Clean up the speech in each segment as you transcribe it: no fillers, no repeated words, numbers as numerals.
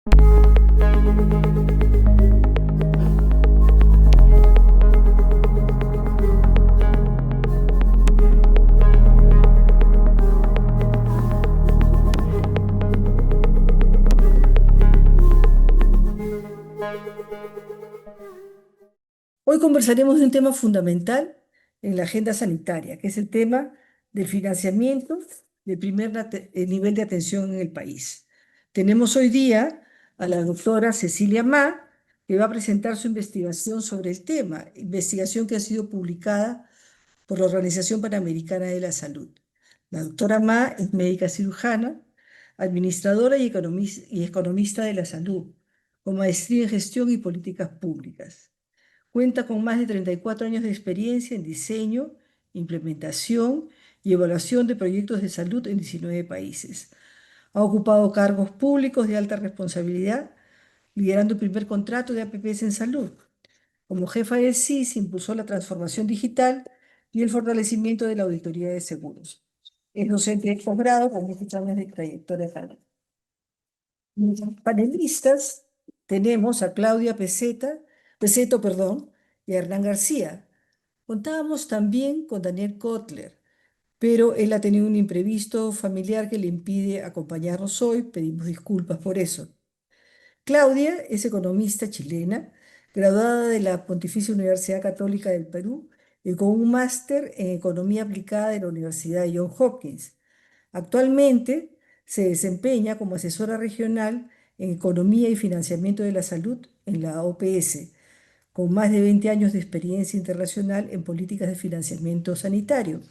Hoy conversaremos de un tema fundamental en la agenda sanitaria, que es el tema del financiamiento del nivel de atención en el país. Tenemos hoy día a la doctora Cecilia Ma, que va a presentar su investigación sobre el tema, investigación que ha sido publicada por la Organización Panamericana de la Salud. La doctora Ma es médica cirujana, administradora y economista de la salud, con maestría en gestión y políticas públicas. Cuenta con más de 34 años de experiencia en diseño, implementación y evaluación de proyectos de salud en 19 países. Ha ocupado cargos públicos de alta responsabilidad, liderando el primer contrato de APPs en salud. Como jefa del CIS, impulsó la transformación digital y el fortalecimiento de la auditoría de seguros. Es docente de posgrado con 10 años de trayectoria académica. Panelistas tenemos a Claudia Peseto, y a Hernán García. Contábamos también con Daniel Kotler, pero él ha tenido un imprevisto familiar que le impide acompañarnos hoy. Pedimos disculpas por eso. Claudia es economista chilena, graduada de la Pontificia Universidad Católica del Perú y con un máster en Economía Aplicada de la Universidad de Johns Hopkins. Actualmente se desempeña como asesora regional en Economía y Financiamiento de la Salud en la OPS, con más de 20 años de experiencia internacional en políticas de financiamiento sanitario.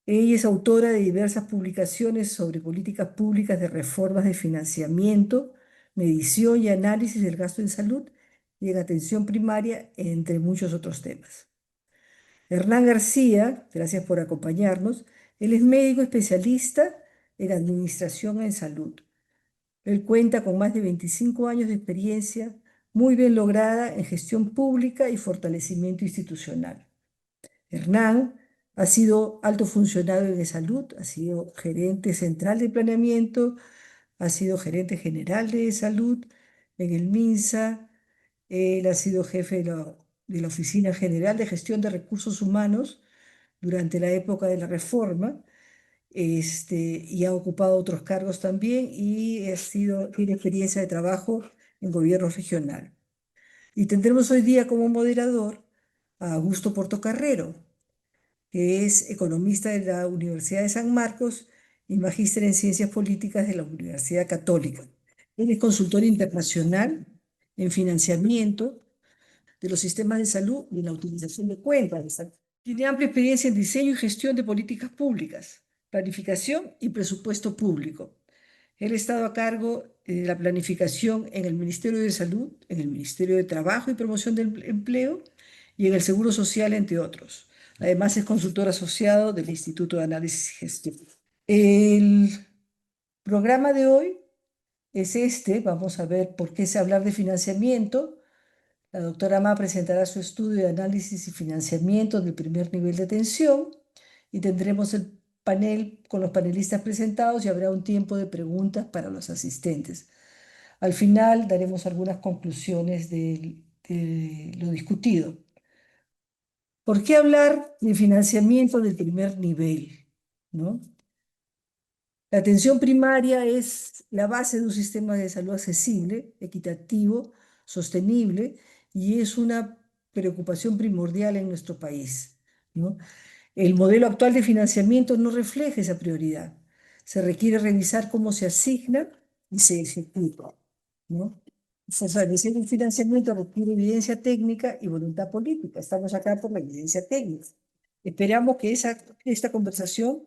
Ella es autora de diversas publicaciones sobre políticas públicas de reformas de financiamiento, medición y análisis del gasto en salud y en atención primaria, entre muchos otros temas. Hernán García, gracias por acompañarnos. Él es médico especialista en administración en salud. Él cuenta con más de 25 años de experiencia muy bien lograda en gestión pública y fortalecimiento institucional. Hernán ha sido alto funcionario de salud, ha sido gerente central de planeamiento, ha sido gerente general de salud en el MINSA. Él ha sido jefe de la Oficina General de Gestión de Recursos Humanos durante la época de la reforma, y ha ocupado otros cargos también y tiene experiencia de trabajo en gobierno regional. Y tendremos hoy día como moderador a Augusto Portocarrero, que es economista de la Universidad de San Marcos y magíster en Ciencias Políticas de la Universidad Católica. Él es consultor internacional en financiamiento de los sistemas de salud y en la utilización de cuentas. Tiene amplia experiencia en diseño y gestión de políticas públicas, planificación y presupuesto público. Él ha estado a cargo de la planificación en el Ministerio de Salud, en el Ministerio de Trabajo y Promoción del Empleo y en el Seguro Social, entre otros. Además, es consultor asociado del Instituto de Análisis y Gestión. El programa de hoy es este. Vamos a ver por qué se hablar de financiamiento. La doctora Ma presentará su estudio de análisis y financiamiento del primer nivel de atención y tendremos el panel con los panelistas presentados y habrá un tiempo de preguntas para los asistentes. Al final daremos algunas conclusiones de lo discutido. ¿Por qué hablar de financiamiento del primer nivel? ¿No? La atención primaria es la base de un sistema de salud accesible, equitativo, sostenible, y es una preocupación primordial en nuestro país, ¿no? El modelo actual de financiamiento no refleja esa prioridad. Se requiere revisar cómo se asigna y se ejecuta, ¿no? Fortalecer el financiamiento requiere evidencia técnica y voluntad política. Estamos acá por la evidencia técnica. Esperamos que esta conversación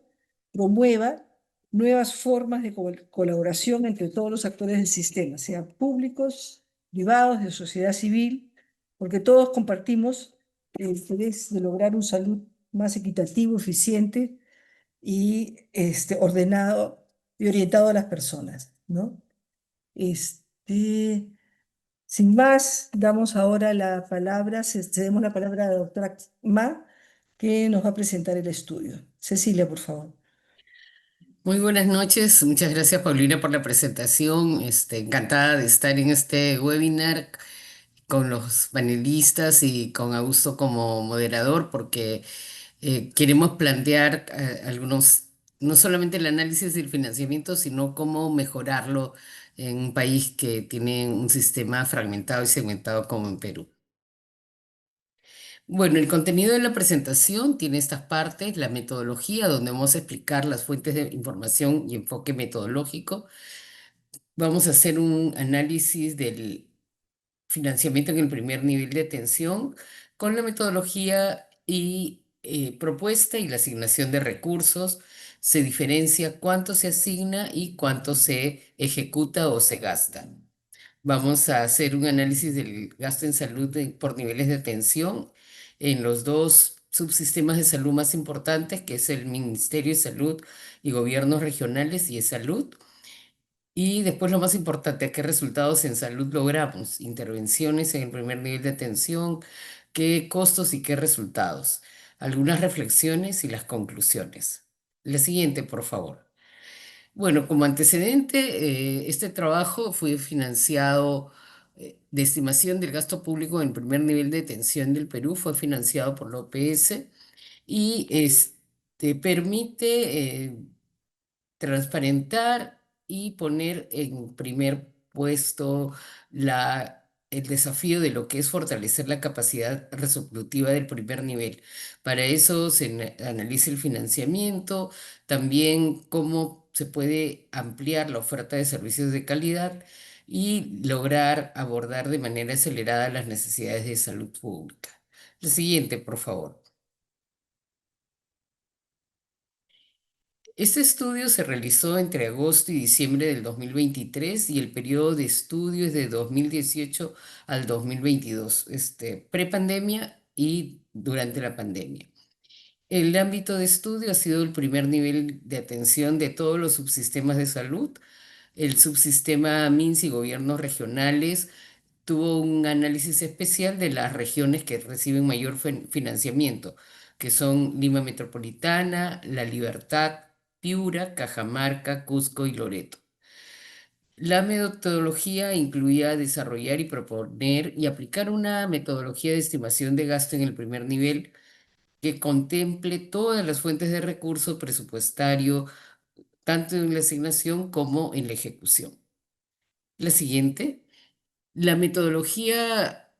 promueva nuevas formas de colaboración entre todos los actores del sistema, sean públicos, privados, de sociedad civil, porque todos compartimos el interés de lograr una salud más equitativo, eficiente y ordenado y orientado a las personas, ¿no? Este, Sin más, damos ahora la palabra, cedemos la palabra a la doctora Ma, que nos va a presentar el estudio. Cecilia, por favor. Muy buenas noches, muchas gracias Paulina por la presentación. Encantada de estar en este webinar con los panelistas y con Augusto como moderador porque queremos plantear algunos, no solamente el análisis del financiamiento, sino cómo mejorarlo en un país que tiene un sistema fragmentado y segmentado como en Perú. Bueno, el contenido de la presentación tiene estas partes: la metodología, donde vamos a explicar las fuentes de información y enfoque metodológico. Vamos a hacer un análisis del financiamiento en el primer nivel de atención con la metodología y propuesta y la asignación de recursos. Se diferencia cuánto se asigna y cuánto se ejecuta o se gasta. Vamos a hacer un análisis del gasto en salud por niveles de atención en los dos subsistemas de salud más importantes, que es el Ministerio de Salud y gobiernos regionales y de salud. Y después lo más importante, ¿qué resultados en salud logramos? Intervenciones en el primer nivel de atención, qué costos y qué resultados. Algunas reflexiones y las conclusiones. La siguiente, por favor. Bueno, como antecedente, este trabajo fue financiado, de estimación del gasto público en primer nivel de atención del Perú, fue financiado por la OPS y permite transparentar y poner en primer puesto el desafío de lo que es fortalecer la capacidad resolutiva del primer nivel. Para eso se analiza el financiamiento, también cómo se puede ampliar la oferta de servicios de calidad y lograr abordar de manera acelerada las necesidades de salud pública. Lo siguiente, por favor. Este estudio se realizó entre agosto y diciembre del 2023 y el periodo de estudio es de 2018 al 2022, prepandemia y durante la pandemia. El ámbito de estudio ha sido el primer nivel de atención de todos los subsistemas de salud. El subsistema MINS y gobiernos regionales tuvo un análisis especial de las regiones que reciben mayor financiamiento, que son Lima Metropolitana, La Libertad, Piura, Cajamarca, Cusco y Loreto. La metodología incluía desarrollar y proponer y aplicar una metodología de estimación de gasto en el primer nivel que contemple todas las fuentes de recurso presupuestario, tanto en la asignación como en la ejecución. La siguiente. La metodología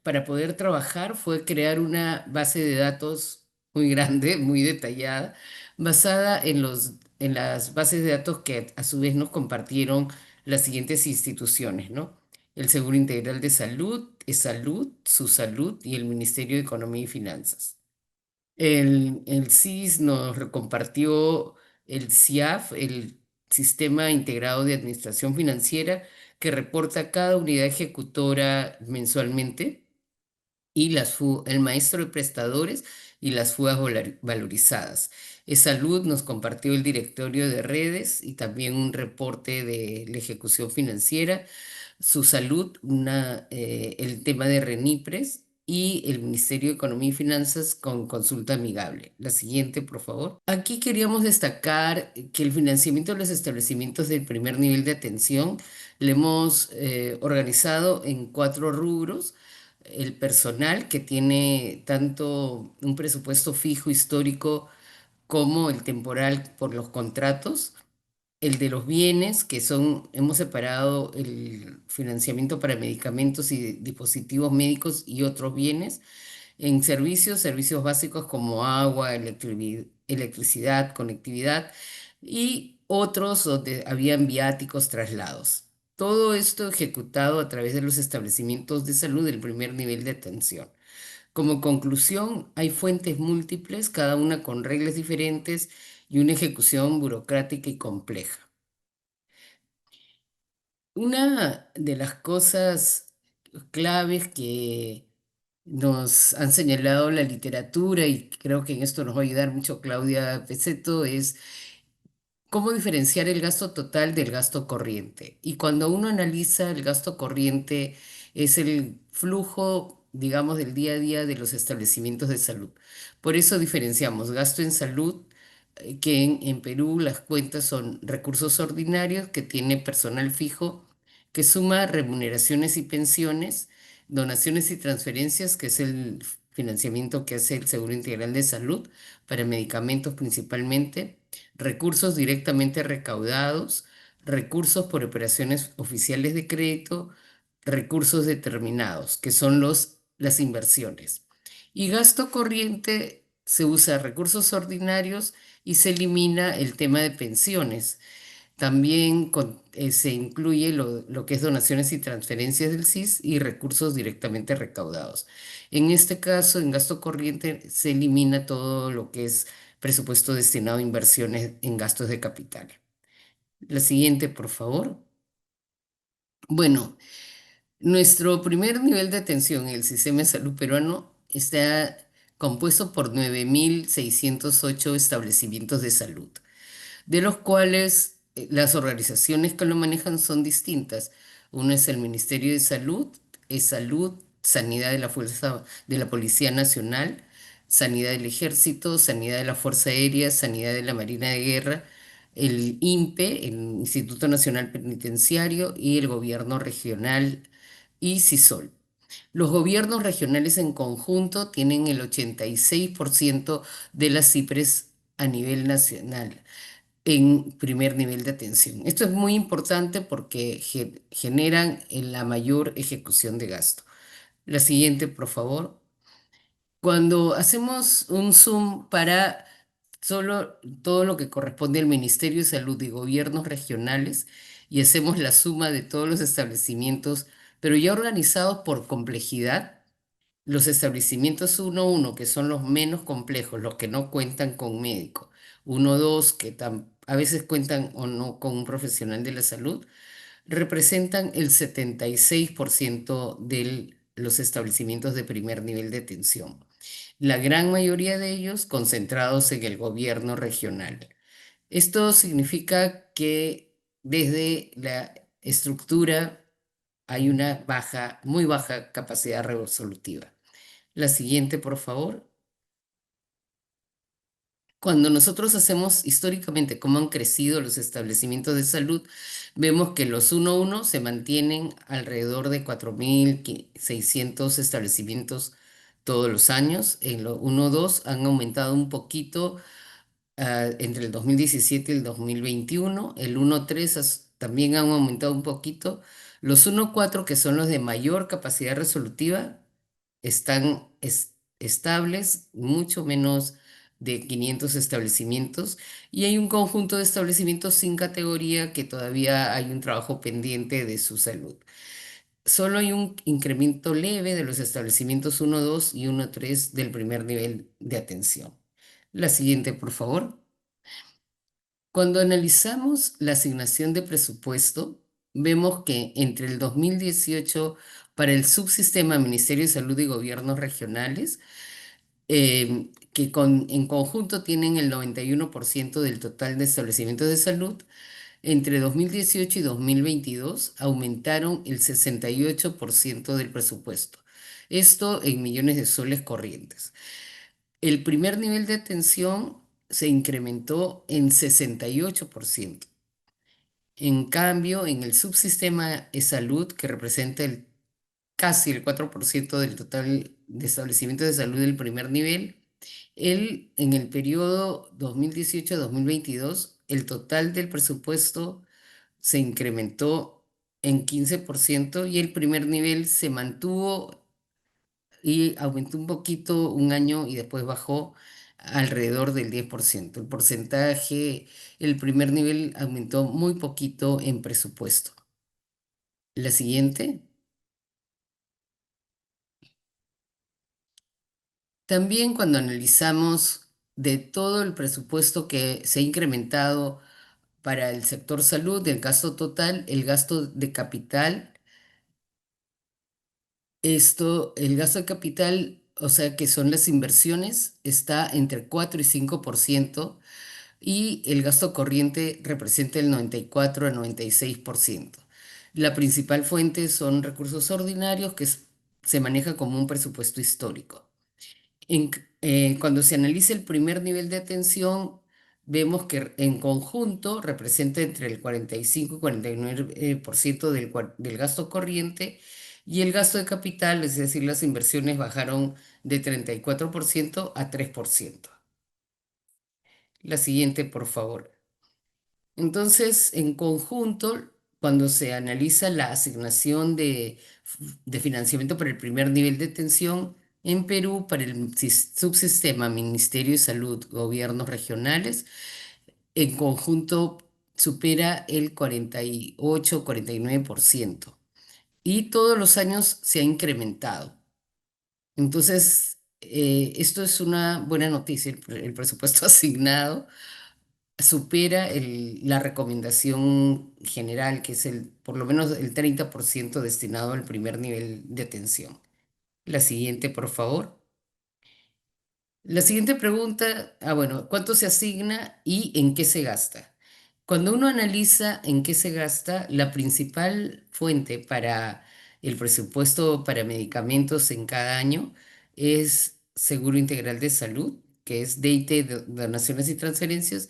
para poder trabajar fue crear una base de datos muy grande, muy detallada, basada en las bases de datos que a su vez nos compartieron las siguientes instituciones, ¿no? El Seguro Integral de Salud, Salud, Su Salud y el Ministerio de Economía y Finanzas. El SIS nos compartió el CIAF, el Sistema Integrado de Administración Financiera, que reporta cada unidad ejecutora mensualmente, y el maestro de prestadores y las fugas valorizadas. Salud nos compartió el directorio de redes y también un reporte de la ejecución financiera. Su Salud, el tema de RENIPRES y el Ministerio de Economía y Finanzas con consulta amigable. La siguiente, por favor. Aquí queríamos destacar que el financiamiento de los establecimientos del primer nivel de atención le hemos organizado en cuatro rubros: el personal, que tiene tanto un presupuesto fijo histórico como el temporal por los contratos; el de los bienes, que son, hemos separado el financiamiento para medicamentos y dispositivos médicos y otros bienes; en servicios, servicios básicos como agua, electricidad, conectividad, y otros donde habían viáticos, traslados. Todo esto ejecutado a través de los establecimientos de salud del primer nivel de atención. Como conclusión, hay fuentes múltiples, cada una con reglas diferentes y una ejecución burocrática y compleja. Una de las cosas claves que nos han señalado la literatura, y creo que en esto nos va a ayudar mucho Claudia Pezzetto, es cómo diferenciar el gasto total del gasto corriente. Y cuando uno analiza el gasto corriente, es el flujo, digamos, del día a día de los establecimientos de salud. Por eso diferenciamos gasto en salud que en Perú las cuentas son recursos ordinarios, que tiene personal fijo, que suma remuneraciones y pensiones, donaciones y transferencias, que es el financiamiento que hace el Seguro Integral de Salud para medicamentos principalmente, recursos directamente recaudados, recursos por operaciones oficiales de crédito, recursos determinados, que son las inversiones. Y gasto corriente se usa recursos ordinarios y se elimina el tema de pensiones. También se incluye lo que es donaciones y transferencias del SIS y recursos directamente recaudados. En este caso, en gasto corriente, se elimina todo lo que es presupuesto destinado a inversiones en gastos de capital. La siguiente, por favor. Bueno, nuestro primer nivel de atención en el sistema de salud peruano está compuesto por 9.608 establecimientos de salud, de los cuales las organizaciones que lo manejan son distintas. Uno es el Ministerio de Salud, es Salud, Sanidad de la Fuerza de la Policía Nacional, Sanidad del Ejército, Sanidad de la Fuerza Aérea, Sanidad de la Marina de Guerra, el INPE, el Instituto Nacional Penitenciario, y el Gobierno Regional y CISOL. Los gobiernos regionales en conjunto tienen el 86% de las CIPRES a nivel nacional en primer nivel de atención. Esto es muy importante porque generan la mayor ejecución de gasto. La siguiente, por favor. Cuando hacemos un zoom para solo todo lo que corresponde al Ministerio de Salud y gobiernos regionales y hacemos la suma de todos los establecimientos, pero ya organizados por complejidad, los establecimientos 1-1, que son los menos complejos, los que no cuentan con médico, 1-2, que a veces cuentan o no con un profesional de la salud, representan el 76% de los establecimientos de primer nivel de atención. La gran mayoría de ellos concentrados en el gobierno regional. Esto significa que desde la estructura hay una muy baja capacidad resolutiva. La siguiente, por favor. Cuando nosotros hacemos históricamente cómo han crecido los establecimientos de salud, vemos que los 1-1 se mantienen alrededor de 4.600 establecimientos todos los años. En los 1-2 han aumentado un poquito entre el 2017 y el 2021. El 1-3 también han aumentado un poquito. Los 1-4, que son los de mayor capacidad resolutiva, están estables, mucho menos de 500 establecimientos, y hay un conjunto de establecimientos sin categoría que todavía hay un trabajo pendiente de su salud. Solo hay un incremento leve de los establecimientos 1-2 y 1-3 del primer nivel de atención. La siguiente, por favor. Cuando analizamos la asignación de presupuesto, vemos que entre el 2018 para el subsistema Ministerio de Salud y Gobiernos Regionales, que en conjunto tienen el 91% del total de establecimientos de salud, entre 2018 y 2022 aumentaron el 68% del presupuesto. Esto en millones de soles corrientes. El primer nivel de atención se incrementó en 68%. En cambio, en el subsistema de salud, que representa casi el 4% del total de establecimientos de salud del primer nivel, en el periodo 2018-2022, el total del presupuesto se incrementó en 15% y el primer nivel se mantuvo y aumentó un poquito un año y después bajó alrededor del 10%. El porcentaje, el primer nivel aumentó muy poquito en presupuesto. La siguiente. También cuando analizamos de todo el presupuesto que se ha incrementado para el sector salud, del gasto total, el gasto de capital, el gasto de capital, o sea que son las inversiones, está entre 4 y 5%, y el gasto corriente representa el 94 a 96%. La principal fuente son recursos ordinarios se maneja como un presupuesto histórico. Cuando se analiza el primer nivel de atención, vemos que en conjunto representa entre el 45 y 49% del gasto corriente y el gasto de capital, es decir, las inversiones bajaron de 34% a 3%. La siguiente, por favor. Entonces, en conjunto, cuando se analiza la asignación de financiamiento para el primer nivel de atención en Perú, para el subsistema Ministerio de Salud, gobiernos regionales, en conjunto supera el 48-49% y todos los años se ha incrementado. Entonces, esto es una buena noticia. El presupuesto asignado supera la recomendación general, que es por lo menos el 30% destinado al primer nivel de atención. La siguiente, por favor. La siguiente pregunta, bueno, ¿cuánto se asigna y en qué se gasta? Cuando uno analiza en qué se gasta, la principal fuente para el presupuesto para medicamentos en cada año es Seguro Integral de Salud, que es DIT, donaciones y transferencias,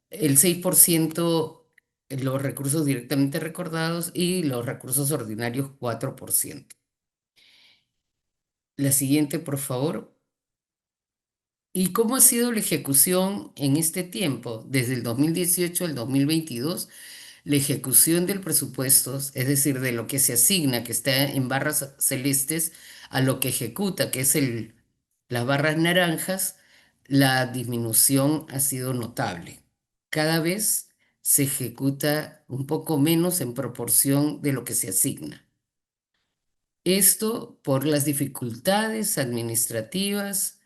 el 6% los recursos directamente recordados y los recursos ordinarios 4%. La siguiente, por favor. ¿Y cómo ha sido la ejecución en este tiempo? Desde el 2018 al 2022, la ejecución del presupuesto, es decir, de lo que se asigna, que está en barras celestes, a lo que ejecuta, que es las barras naranjas, la disminución ha sido notable. Cada vez se ejecuta un poco menos en proporción de lo que se asigna. Esto por las dificultades administrativas,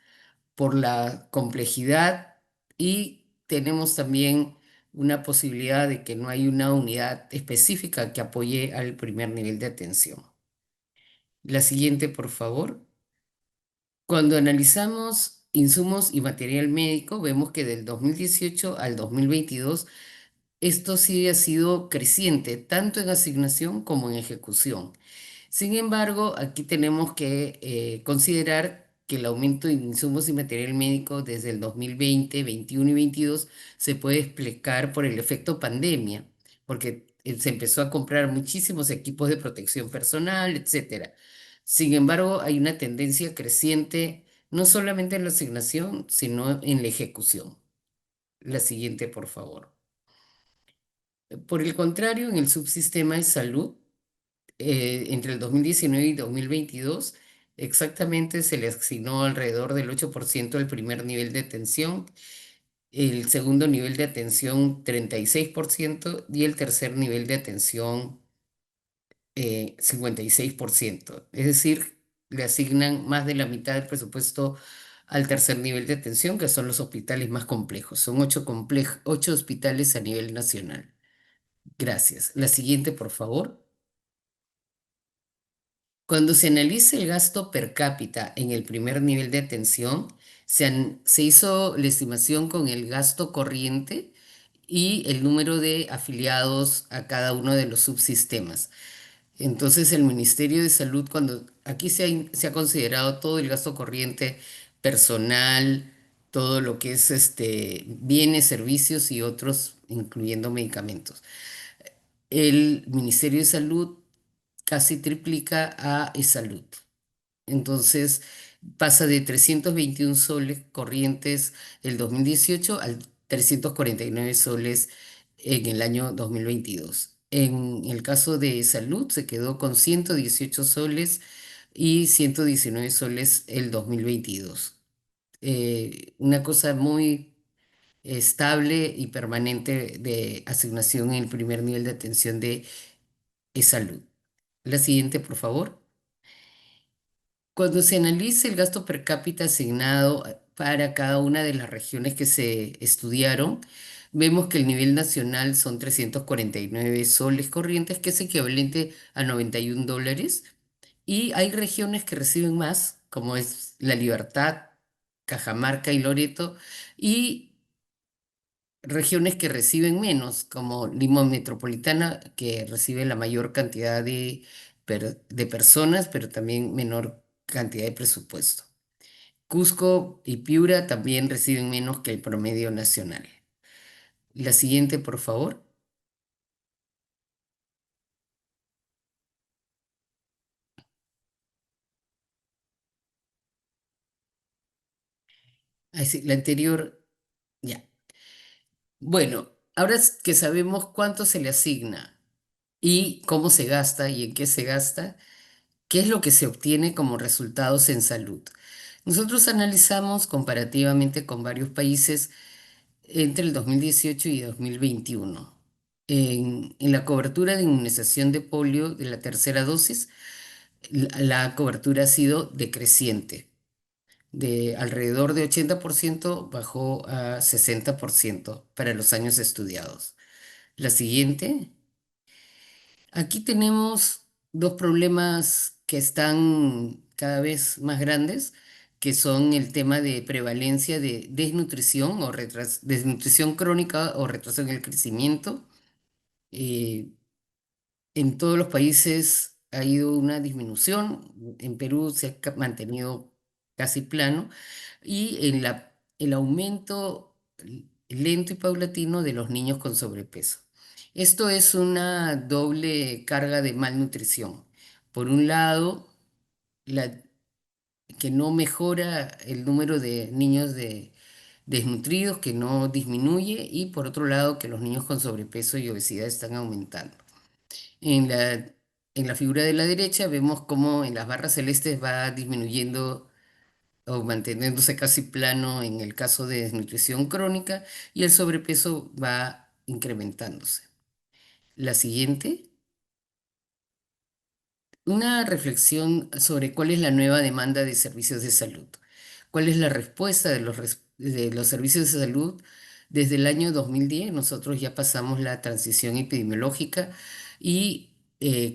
por la complejidad y tenemos también una posibilidad de que no hay una unidad específica que apoye al primer nivel de atención. La siguiente, por favor. Cuando analizamos insumos y material médico, vemos que del 2018 al 2022 esto sí ha sido creciente, tanto en asignación como en ejecución. Sin embargo, aquí tenemos que considerar que el aumento de insumos y material médico desde el 2020, 21 y 22 se puede explicar por el efecto pandemia, porque se empezó a comprar muchísimos equipos de protección personal, etcétera. Sin embargo, hay una tendencia creciente no solamente en la asignación, sino en la ejecución. La siguiente, por favor. Por el contrario, en el subsistema de salud, entre el 2019 y 2022, exactamente se le asignó alrededor del 8% al primer nivel de atención, el segundo nivel de atención 36% y el tercer nivel de atención 56%. Es decir, le asignan más de la mitad del presupuesto al tercer nivel de atención, que son los hospitales más complejos. Son 8 hospitales a nivel nacional. Gracias. La siguiente, por favor. Cuando se analiza el gasto per cápita en el primer nivel de atención, se hizo la estimación con el gasto corriente y el número de afiliados a cada uno de los subsistemas. Entonces, el Ministerio de Salud, cuando aquí se ha considerado todo el gasto corriente personal, todo lo que es bienes, servicios y otros, incluyendo medicamentos. El Ministerio de Salud casi triplica a eSalud. Entonces pasa de 321 soles corrientes el 2018 al 349 soles en el año 2022. En el caso de salud se quedó con 118 soles y 119 soles el 2022. Una cosa muy estable y permanente de asignación en el primer nivel de atención de salud. La siguiente, por favor. Cuando se analiza el gasto per cápita asignado para cada una de las regiones que se estudiaron, vemos que el nivel nacional son 349 soles corrientes, que es equivalente a 91 dólares, y hay regiones que reciben más, como es La Libertad, Cajamarca y Loreto, y regiones que reciben menos, como Lima Metropolitana, que recibe la mayor cantidad de personas, pero también menor cantidad de presupuesto. Cusco y Piura también reciben menos que el promedio nacional. La siguiente, por favor. Así, la anterior, ya. Bueno, ahora que sabemos cuánto se le asigna y cómo se gasta y en qué se gasta, ¿qué es lo que se obtiene como resultados en salud? Nosotros analizamos comparativamente con varios países entre el 2018 y 2021. En la cobertura de inmunización de polio de la tercera dosis, la cobertura ha sido decreciente. De alrededor de 80% bajó a 60% para los años estudiados. La siguiente. Aquí tenemos dos problemas que están cada vez más grandes, que son el tema de prevalencia de desnutrición o desnutrición crónica o retraso en el crecimiento. Eh, en todos los países ha ido una disminución. En Perú se ha mantenido casi plano y el aumento lento y paulatino de los niños con sobrepeso. Esto es una doble carga de malnutrición. Por un lado, la, que no mejora el número de niños desnutridos, que no disminuye, y por otro lado, que los niños con sobrepeso y obesidad están aumentando. En la, en la figura de la derecha vemos cómo en las barras celestes va disminuyendo o manteniéndose casi plano en el caso de desnutrición crónica y el sobrepeso va incrementándose. La siguiente, una reflexión sobre cuál es la nueva demanda de servicios de salud. ¿Cuál es la respuesta de los servicios de salud? Desde el año 2010 nosotros ya pasamos la transición epidemiológica y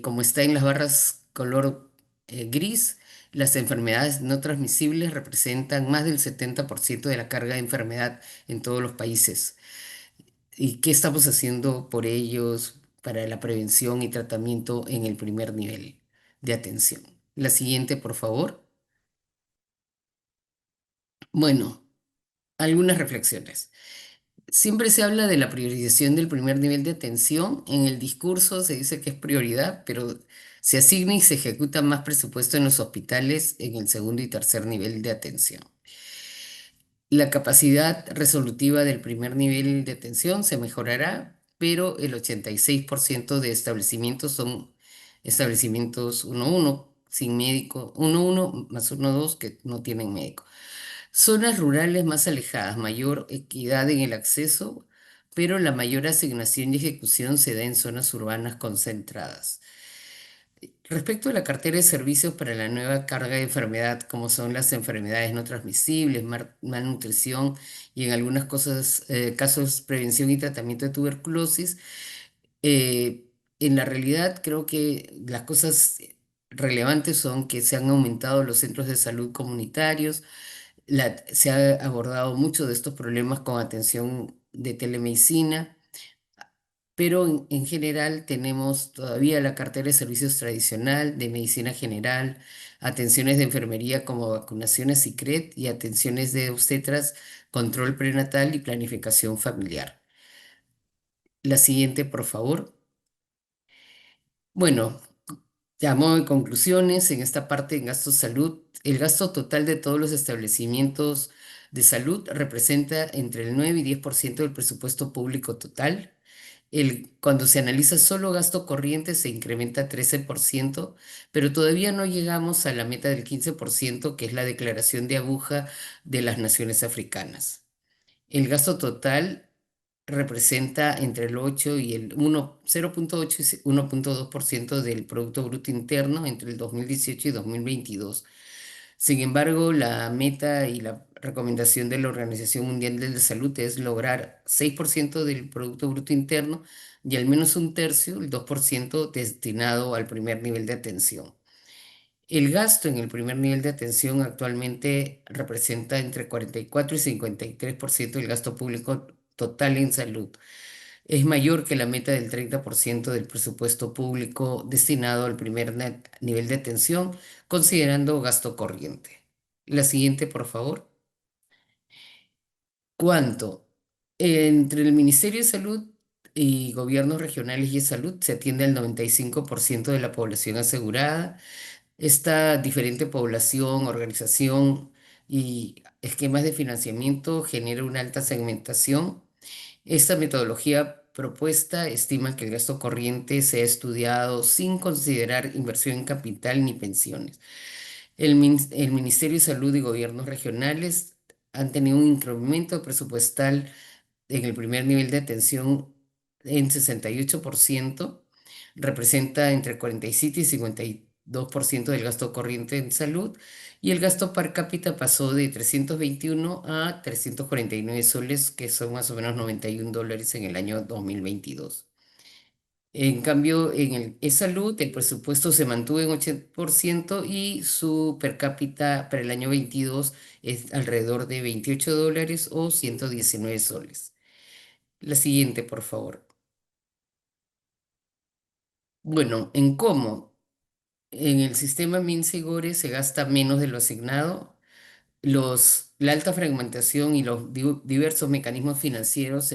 como está en las barras color gris, las enfermedades no transmisibles representan más del 70% de la carga de enfermedad en todos los países. ¿Y qué estamos haciendo por ellos para la prevención y tratamiento en el primer nivel de atención? La siguiente, por favor. Bueno, algunas reflexiones. Siempre se habla de la priorización del primer nivel de atención. En el discurso se dice que es prioridad, pero se asigna y se ejecuta más presupuesto en los hospitales en el segundo y tercer nivel de atención. La capacidad resolutiva del primer nivel de atención se mejorará, pero el 86% de establecimientos son establecimientos 1-1, sin médico, 1-1 más 1-2 que no tienen médico. Zonas rurales más alejadas, mayor equidad en el acceso, pero la mayor asignación y ejecución se da en zonas urbanas concentradas. Respecto a la cartera de servicios para la nueva carga de enfermedad, como son las enfermedades no transmisibles, malnutrición y en algunas cosas, casos prevención y tratamiento de tuberculosis, eh, en la realidad creo que las cosas relevantes son que se han aumentado los centros de salud comunitarios, se ha abordado mucho de estos problemas con atención de telemedicina, pero en general tenemos todavía la cartera de servicios tradicional, de medicina general, atenciones de enfermería como vacunaciones y CRED y atenciones de obstetras, control prenatal y planificación familiar. La siguiente, por favor. Bueno, a modo de conclusiones, en esta parte en gasto salud, el gasto total de todos los establecimientos de salud representa entre el 9 y 10% del presupuesto público total. Cuando se analiza solo gasto corriente se incrementa a 13%, pero todavía no llegamos a la meta del 15%, que es la declaración de aguja de las naciones africanas. El gasto total representa entre el 8 y el 1, 0,8 y 1,2% del Producto Bruto Interno entre el 2018 y 2022. Sin embargo, la meta y la recomendación de la Organización Mundial de la Salud es lograr 6% del Producto Bruto Interno y al menos un tercio, el 2%, destinado al primer nivel de atención. El gasto en el primer nivel de atención actualmente representa entre 44 y 53% del gasto público total en salud. Es mayor que la meta del 30% del presupuesto público destinado al primer nivel de atención, considerando gasto corriente. La siguiente, por favor. ¿Cuánto? Entre el Ministerio de Salud y gobiernos regionales y de salud se atiende al 95% de la población asegurada. Esta diferente población, organización y esquemas de financiamiento genera una alta segmentación. Esta metodología propuesta estima que el gasto corriente sea estudiado sin considerar inversión en capital ni pensiones. El Ministerio de Salud y gobiernos regionales han tenido un incremento presupuestal en el primer nivel de atención en 68%, representa entre 47 y 52% del gasto corriente en salud, y el gasto per cápita pasó de 321 a 349 soles, que son más o menos $91 en el año 2022. En cambio, en el e-salud, el presupuesto se mantuvo en 80% y su per cápita para el año 22 es alrededor de $28 o 119 soles. La siguiente, por favor. Bueno, ¿en cómo? En el sistema MinSegure se gasta menos de lo asignado. La alta fragmentación y los diversos mecanismos financieros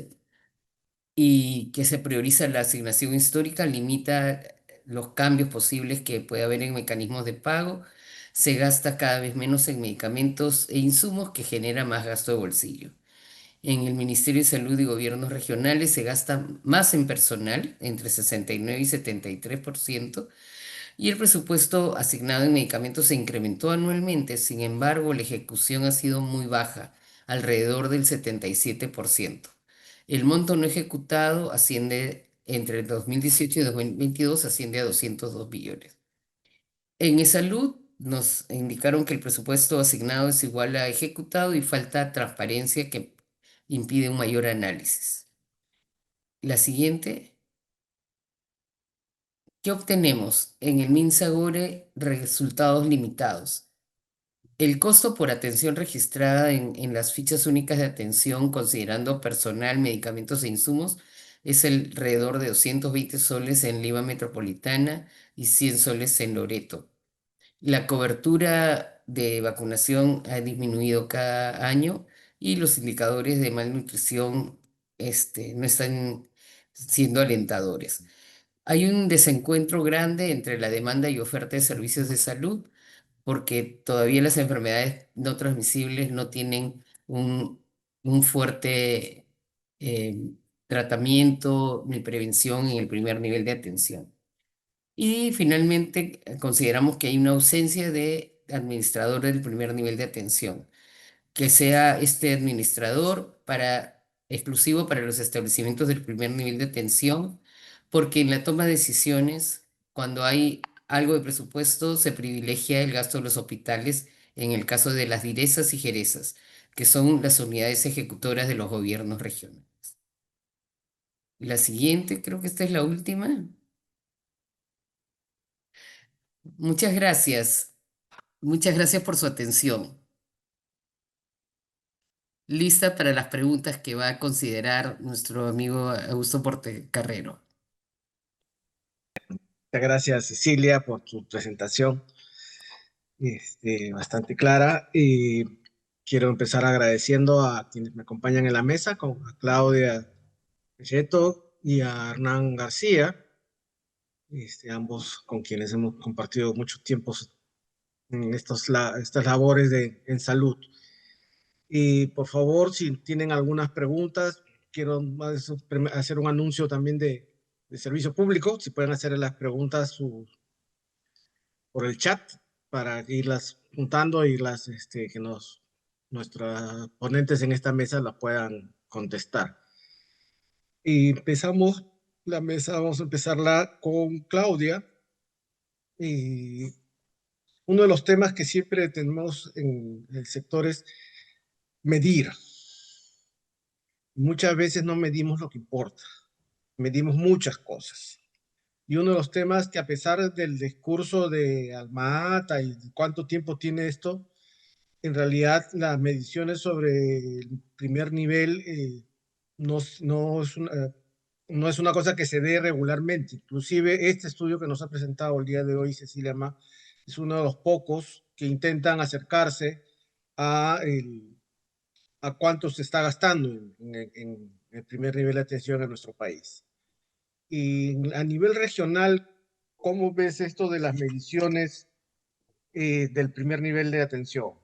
y que se prioriza la asignación histórica limita los cambios posibles que puede haber en mecanismos de pago. Se gasta cada vez menos en medicamentos e insumos que genera más gasto de bolsillo. En el Ministerio de Salud y gobiernos regionales se gasta más en personal, entre 69 y 73%, y el presupuesto asignado en medicamentos se incrementó anualmente. Sin embargo, la ejecución ha sido muy baja, alrededor del 77%. El monto no ejecutado asciende entre el 2018 y 2022 asciende a 202 billones. En salud nos indicaron que el presupuesto asignado es igual a ejecutado y falta transparencia que impide un mayor análisis. La siguiente, ¿qué obtenemos? En el MinSagore, resultados limitados. El costo por atención registrada en las fichas únicas de atención, considerando personal, medicamentos e insumos, es alrededor de 220 soles en Lima Metropolitana y 100 soles en Loreto. La cobertura de vacunación ha disminuido cada año y los indicadores de malnutrición no están siendo alentadores. Hay un desencuentro grande entre la demanda y oferta de servicios de salud porque todavía las enfermedades no transmisibles no tienen un fuerte eh, tratamiento ni prevención en el primer nivel de atención. Y finalmente, consideramos que hay una ausencia de administrador del primer nivel de atención, que sea este administrador exclusivo para los establecimientos del primer nivel de atención, porque en la toma de decisiones, cuando hay algo de presupuesto, se privilegia el gasto de los hospitales en el caso de las direzas y jerezas, que son las unidades ejecutoras de los gobiernos regionales. La siguiente, creo que esta es la última. Muchas gracias. Muchas gracias por su atención. Lista para las preguntas que va a considerar nuestro amigo Augusto Portecarrero. Muchas gracias, Cecilia, por tu presentación bastante clara. Y quiero empezar agradeciendo a quienes me acompañan en la mesa, a Claudia Cheto y a Hernán García, ambos con quienes hemos compartido mucho tiempo en estas labores en salud. Y por favor, si tienen algunas preguntas, quiero hacer un anuncio también de servicio público. Si pueden hacer las preguntas por el chat para irlas juntando y que nuestros ponentes en esta mesa la puedan contestar. Y empezamos la mesa, vamos a empezarla con Claudia. Y uno de los temas que siempre tenemos en el sector es medir. Muchas veces no medimos lo que importa, medimos muchas cosas. Y uno de los temas que, a pesar del discurso de Alma-Ata y cuánto tiempo tiene esto, en realidad las mediciones sobre el primer nivel no, no es una cosa que se dé regularmente. Inclusive este estudio que nos ha presentado el día de hoy Cecilia Ma es uno de los pocos que intentan acercarse a a cuánto se está gastando en el primer nivel de atención en nuestro país. Y a nivel regional, ¿cómo ves esto de las mediciones del primer nivel de atención?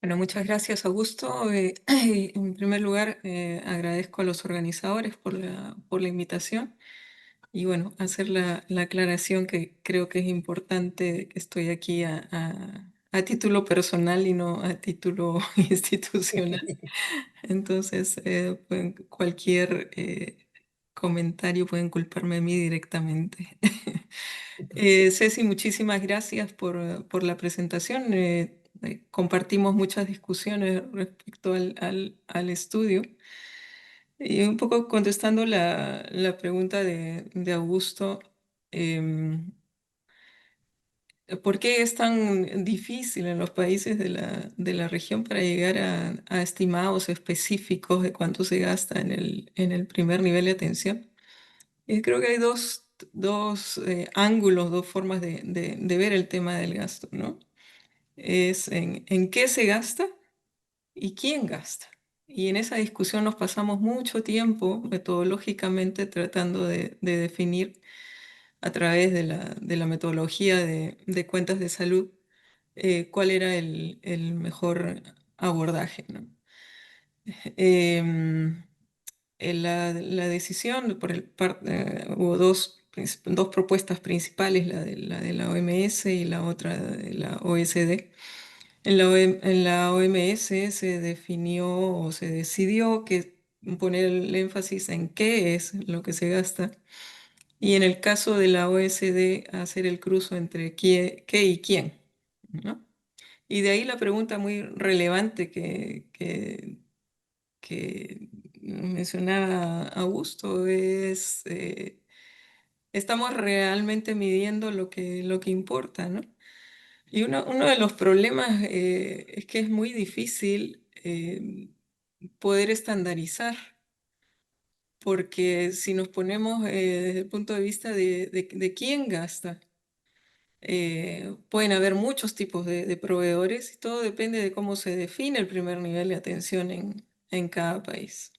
Bueno, muchas gracias, Augusto. Y en primer lugar, agradezco a los organizadores por la invitación y bueno, hacer la aclaración que creo que es importante que estoy aquí a título personal y no a título institucional. Entonces, cualquier comentario pueden culparme a mí directamente. Ceci, muchísimas gracias por la presentación. Compartimos muchas discusiones respecto al estudio. Y un poco contestando la pregunta de Augusto, em, ¿por qué es tan difícil en los países de la región para llegar a estimados específicos de cuánto se gasta en el primer nivel de atención? Creo que hay dos ángulos, dos formas de ver el tema del gasto, ¿no? Es en qué se gasta y quién gasta. Y en esa discusión nos pasamos mucho tiempo metodológicamente tratando de definir a través de la metodología de cuentas de salud cuál era el mejor abordaje, ¿no? Em, la decisión hubo dos propuestas principales, la de la OMS y la otra de la OECD. En la OMS se definió o se decidió que poner el énfasis en qué es lo que se gasta y en el caso de la OECD hacer el cruce entre qué y quién, ¿no? Y de ahí la pregunta muy relevante que mencionaba Augusto es, ¿estamos realmente midiendo lo que importa, ¿no? Y uno de los problemas es que es muy difícil poder estandarizar, porque si nos ponemos desde el punto de vista de quién gasta, pueden haber muchos tipos de proveedores y todo depende de cómo se define el primer nivel de atención en cada país.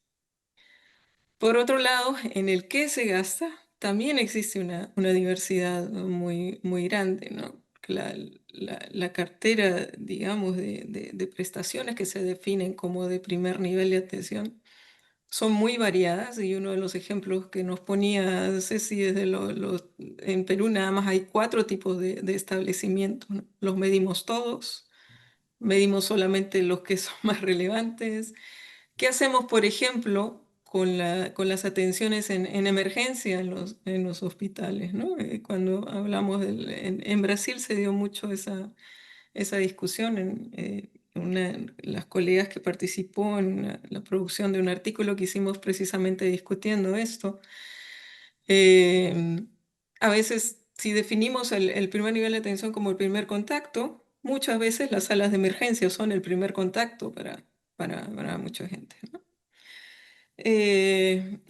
Por otro lado, en el que se gasta, también existe una diversidad muy, muy grande, ¿no? La cartera, digamos, de prestaciones que se definen como de primer nivel de atención son muy variadas y uno de los ejemplos que nos ponía Ceci en Perú nada más hay 4 tipos de establecimientos, ¿no? Los medimos todos, medimos solamente los que son más relevantes. ¿Qué hacemos, por ejemplo, con las atenciones en emergencia en los hospitales, ¿no? Cuando hablamos en Brasil se dio mucho esa discusión. Las colegas que participó en la producción de un artículo que hicimos precisamente discutiendo esto. Eh, a veces, si definimos el primer nivel de atención como el primer contacto, muchas veces las salas de emergencia son el primer contacto para mucha gente, ¿no?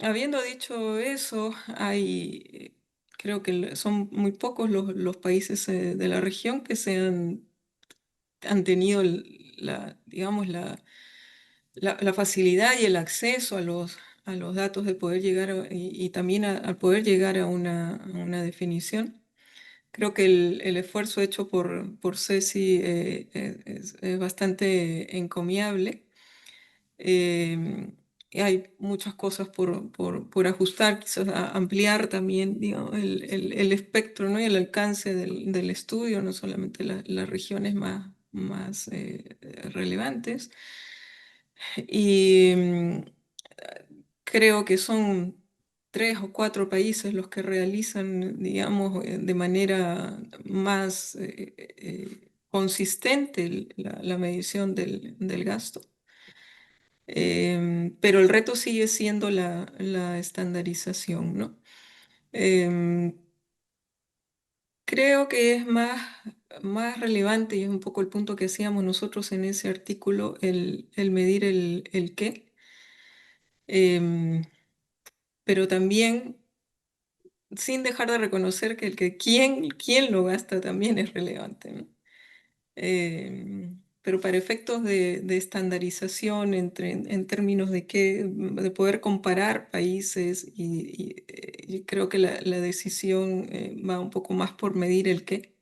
Habiendo dicho eso, creo que son muy pocos los países de la región que han tenido digamos, la facilidad y el acceso a los datos de poder llegar y también al poder llegar a una definición. Creo que el esfuerzo hecho por Ceci es bastante encomiable. Y hay muchas cosas por ajustar, quizás ampliar también, digamos, el espectro, ¿no? Y el alcance del estudio, no solamente las regiones más relevantes. Y creo que son 3 o 4 países los que realizan, digamos, de manera más consistente la medición del gasto. Pero el reto sigue siendo la estandarización, ¿no? Em, Creo que es más relevante, y es un poco el punto que hacíamos nosotros en ese artículo, el medir el qué, em, pero también sin dejar de reconocer que quién lo gasta también es relevante, ¿no? Em, pero para efectos de estandarización en términos de poder comparar países y creo que la decisión va un poco más por medir el qué.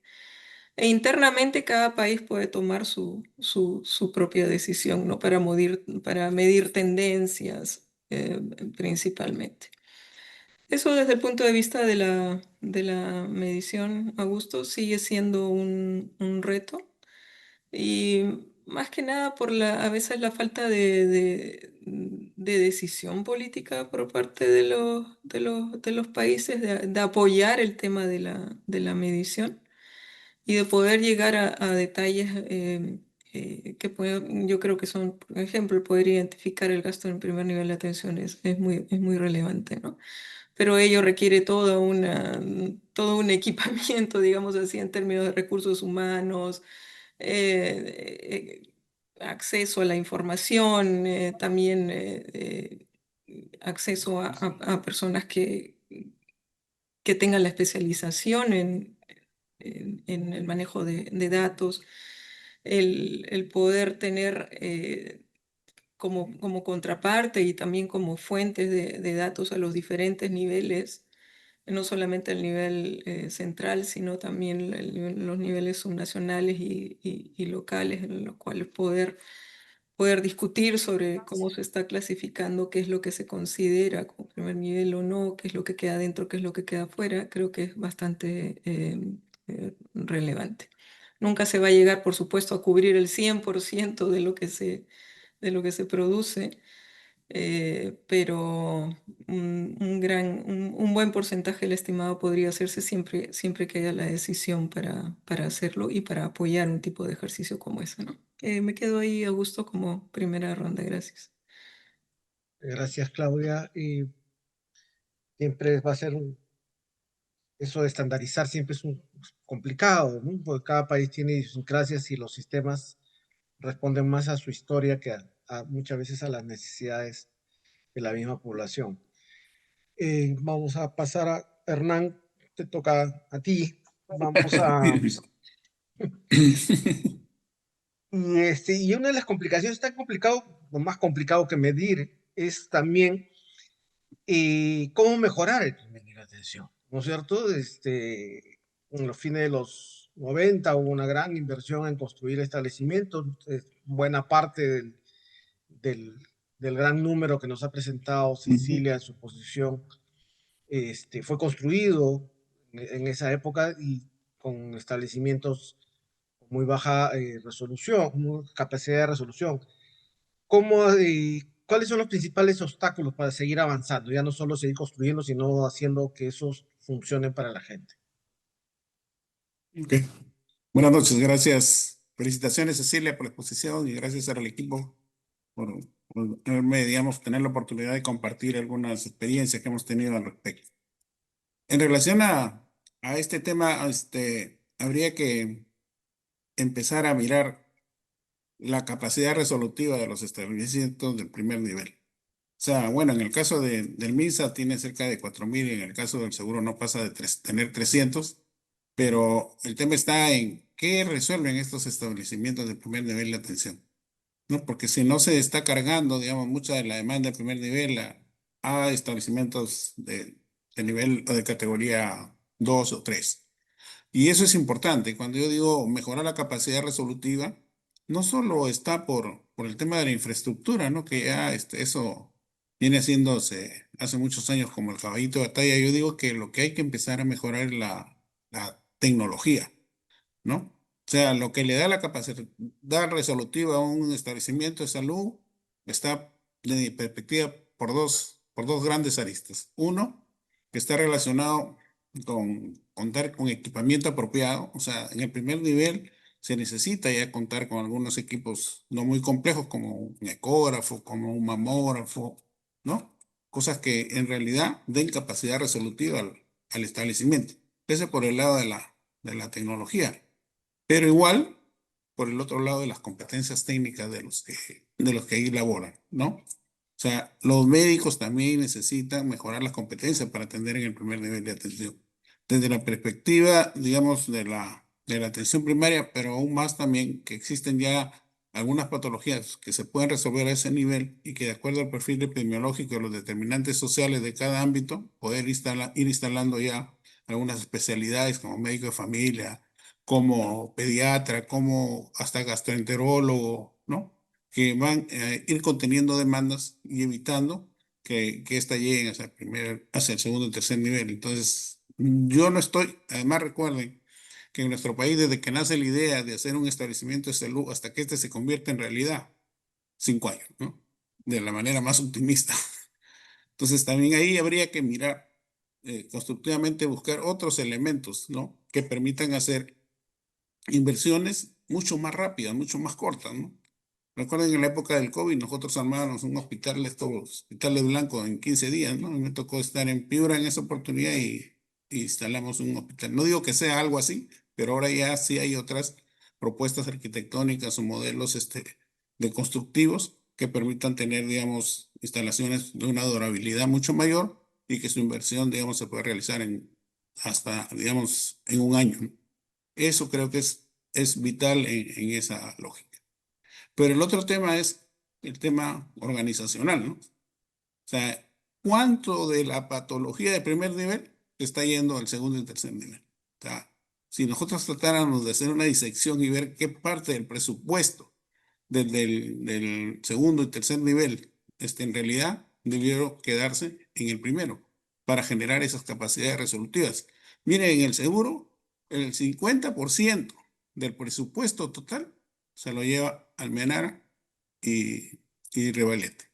E internamente cada país puede tomar su propia decisión, ¿no? Para medir tendencias principalmente. Eso desde el punto de vista de la medición, Augusto, sigue siendo un reto. Y más que nada por a veces la falta de decisión política por parte de los países de apoyar el tema de la medición y de poder llegar a detalles yo creo que son, por ejemplo, el poder identificar el gasto en primer nivel de atención es muy relevante, ¿no? Pero ello requiere todo un equipamiento, digamos así, en términos de recursos humanos, acceso a la información, también acceso a personas que tengan la especialización en el manejo de datos, el poder tener como contraparte y también como fuentes de datos a los diferentes niveles, no solamente el nivel central, sino también los niveles subnacionales y locales, en los cuales poder discutir sobre cómo se está clasificando, qué es lo que se considera como primer nivel o no, qué es lo que queda dentro, qué es lo que queda afuera, creo que es bastante relevante. Nunca se va a llegar, por supuesto, a cubrir el 100% de lo que se produce, pero un buen porcentaje del estimado podría hacerse siempre que haya la decisión para hacerlo y para apoyar un tipo de ejercicio como ese, ¿no? Me quedo ahí, Augusto, como primera ronda. Gracias. Gracias, Claudia. Y siempre va a ser eso de estandarizar siempre es complicado, ¿no? Porque cada país tiene idiosincrasias y los sistemas responden más a su historia que muchas veces a las necesidades de la misma población. Vamos a pasar a Hernán, te toca a ti. Vamos a... y una de las complicaciones tan complicado, lo más complicado que medir, es también cómo mejorar el primer nivel de atención, ¿no es cierto? En los fines de los 90 hubo una gran inversión en construir establecimientos, buena parte del, del gran número que nos ha presentado Cecilia en su posición fue construido en esa época y con establecimientos con muy baja resolución, muy capacidad de resolución. ¿Cuáles son los principales obstáculos para seguir avanzando? Ya no solo seguir construyendo, sino haciendo que esos funcionen para la gente. Ok. Buenas noches, gracias. Felicitaciones, Cecilia, por la exposición y gracias al equipo por, por haberme, digamos, tener la oportunidad de compartir algunas experiencias que hemos tenido al respecto. En relación a este tema, habría que empezar a mirar la capacidad resolutiva de los establecimientos del primer nivel. O sea, bueno, en el caso del MINSA tiene cerca de 4.000 y en el caso del seguro no pasa de tener 300, pero el tema está en qué resuelven estos establecimientos de primer nivel de atención, ¿no? Porque si no se está cargando, digamos, mucha de la demanda de primer nivel a establecimientos de nivel o de categoría 2 o 3. Y eso es importante. Cuando yo digo mejorar la capacidad resolutiva, no solo está por el tema de la infraestructura, ¿no? Que ya eso viene haciéndose hace muchos años como el caballito de batalla. Yo digo que lo que hay que empezar a mejorar es la tecnología, ¿no? O sea, lo que le da la capacidad resolutiva a un establecimiento de salud está, de mi perspectiva, por dos grandes aristas. Uno, que está relacionado con contar con equipamiento apropiado. O sea, en el primer nivel se necesita ya contar con algunos equipos no muy complejos como un ecógrafo, como un mamógrafo, ¿no? Cosas que en realidad den capacidad resolutiva al establecimiento. Ese por el lado de la tecnología. Pero igual, por el otro lado de las competencias técnicas de los que ahí laboran, ¿no? O sea, los médicos también necesitan mejorar las competencias para atender en el primer nivel de atención. Desde la perspectiva, digamos, de la atención primaria, pero aún más también que existen ya algunas patologías que se pueden resolver a ese nivel y que de acuerdo al perfil epidemiológico y los determinantes sociales de cada ámbito, poder ir instalando ya algunas especialidades como médico de familia, como pediatra, como hasta gastroenterólogo, ¿no? Que van a ir conteniendo demandas y evitando que ésta lleguen hacia el segundo y tercer nivel. Entonces, yo no estoy, además recuerden que en nuestro país, desde que nace la idea de hacer un establecimiento de salud hasta que este se convierte en realidad, 5 años, ¿no? De la manera más optimista. Entonces, también ahí habría que mirar constructivamente, buscar otros elementos, ¿no? Que permitan hacer inversiones mucho más rápidas, mucho más cortas, ¿no? Recuerden, en la época del COVID, nosotros armábamos un hospital, estos hospitales blancos en 15 días, ¿no? Me tocó estar en Piura en esa oportunidad y instalamos un hospital. No digo que sea algo así, pero ahora ya sí hay otras propuestas arquitectónicas o modelos de constructivos que permitan tener, digamos, instalaciones de una durabilidad mucho mayor y que su inversión, digamos, se puede realizar hasta, digamos, en un año, ¿no? Eso creo que es vital en esa lógica. Pero el otro tema es el tema organizacional, ¿no? O sea, ¿cuánto de la patología de primer nivel está yendo al segundo y tercer nivel? O sea, si nosotros tratáramos de hacer una disección y ver qué parte del presupuesto del segundo y tercer nivel en realidad debió quedarse en el primero para generar esas capacidades resolutivas. Miren, en el seguro, el 50% del presupuesto total se lo lleva Almenara y Revalete.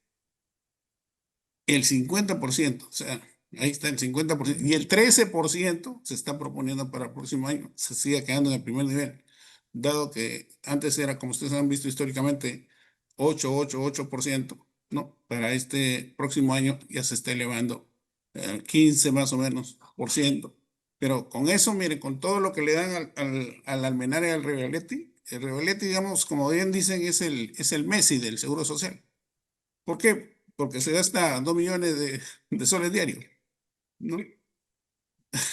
El 50%, o sea, ahí está el 50%, y el 13% se está proponiendo para el próximo año, se sigue quedando en el primer nivel, dado que antes era, como ustedes han visto históricamente, 8%, ¿no? Para este próximo año ya se está elevando 15 más o menos por ciento. Pero con eso, mire, con todo lo que le dan al Almenara y al Revalete, el Revalete, digamos, como bien dicen, es el Messi del Seguro Social. ¿Por qué? Porque se gasta 2 millones de soles diarios, ¿no?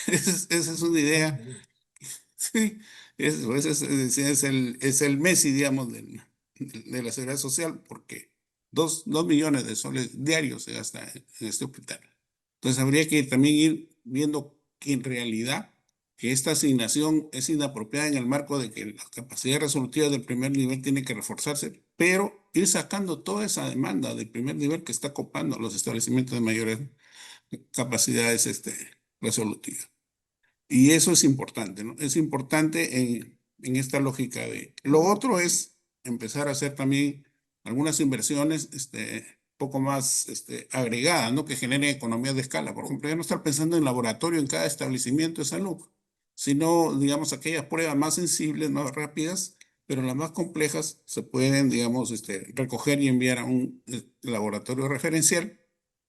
Esa es una idea. Sí, es el Messi, digamos, de la seguridad social, porque 2 millones de soles diarios se gasta en este hospital. Entonces habría que también ir viendo que en realidad que esta asignación es inapropiada en el marco de que la capacidad resolutiva del primer nivel tiene que reforzarse, pero ir sacando toda esa demanda del primer nivel que está copando los establecimientos de mayores capacidades resolutivas. Y eso es importante, ¿no? Es importante en esta lógica Lo otro es empezar a hacer también algunas inversiones poco más agregadas, ¿no? Que generen economías de escala. Por ejemplo, ya no estar pensando en laboratorio en cada establecimiento de salud, sino, digamos, aquellas pruebas más sensibles, más rápidas, pero las más complejas se pueden, digamos, recoger y enviar a un laboratorio referencial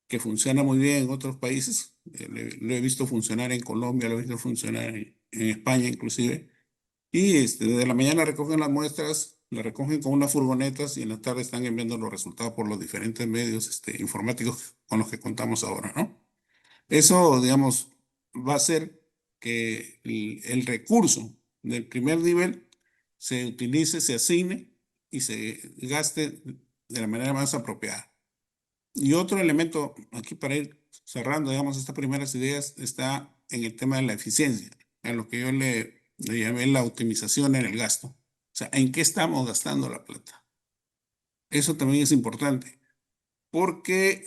que funciona muy bien en otros países. Lo he visto funcionar en Colombia, lo he visto funcionar en España inclusive. Y desde la mañana recogen las muestras, las recogen con unas furgonetas y en la tarde están enviando los resultados por los diferentes medios informáticos con los que contamos ahora, ¿no? Eso, digamos, va a hacer que el recurso del primer nivel se utilice, se asigne y se gaste de la manera más apropiada. Y otro elemento, aquí para ir cerrando, digamos, estas primeras ideas, está en el tema de la eficiencia, a lo que yo le llamé la optimización en el gasto. O sea, ¿en qué estamos gastando la plata? Eso también es importante, porque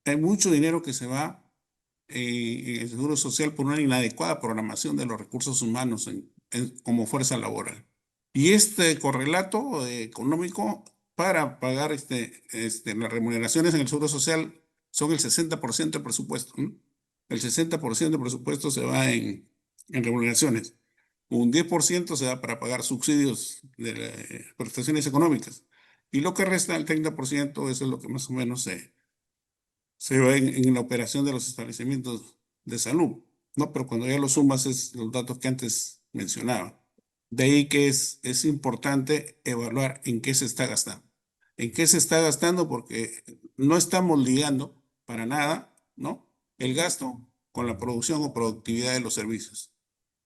hay mucho dinero que se va en el seguro social por una inadecuada programación de los recursos humanos como fuerza laboral. Y este correlato económico para pagar las remuneraciones en el seguro social son el 60% del presupuesto, ¿no? El 60% del presupuesto se va en remuneraciones. Un 10% se da para pagar subsidios de prestaciones económicas. Y lo que resta, el 30%, eso es lo que más o menos se va en la operación de los establecimientos de salud, ¿no? Pero cuando ya lo sumas es los datos que antes mencionaba. De ahí que es importante evaluar en qué se está gastando. En qué se está gastando porque no estamos ligando para nada, ¿no? El gasto con la producción o productividad de los servicios,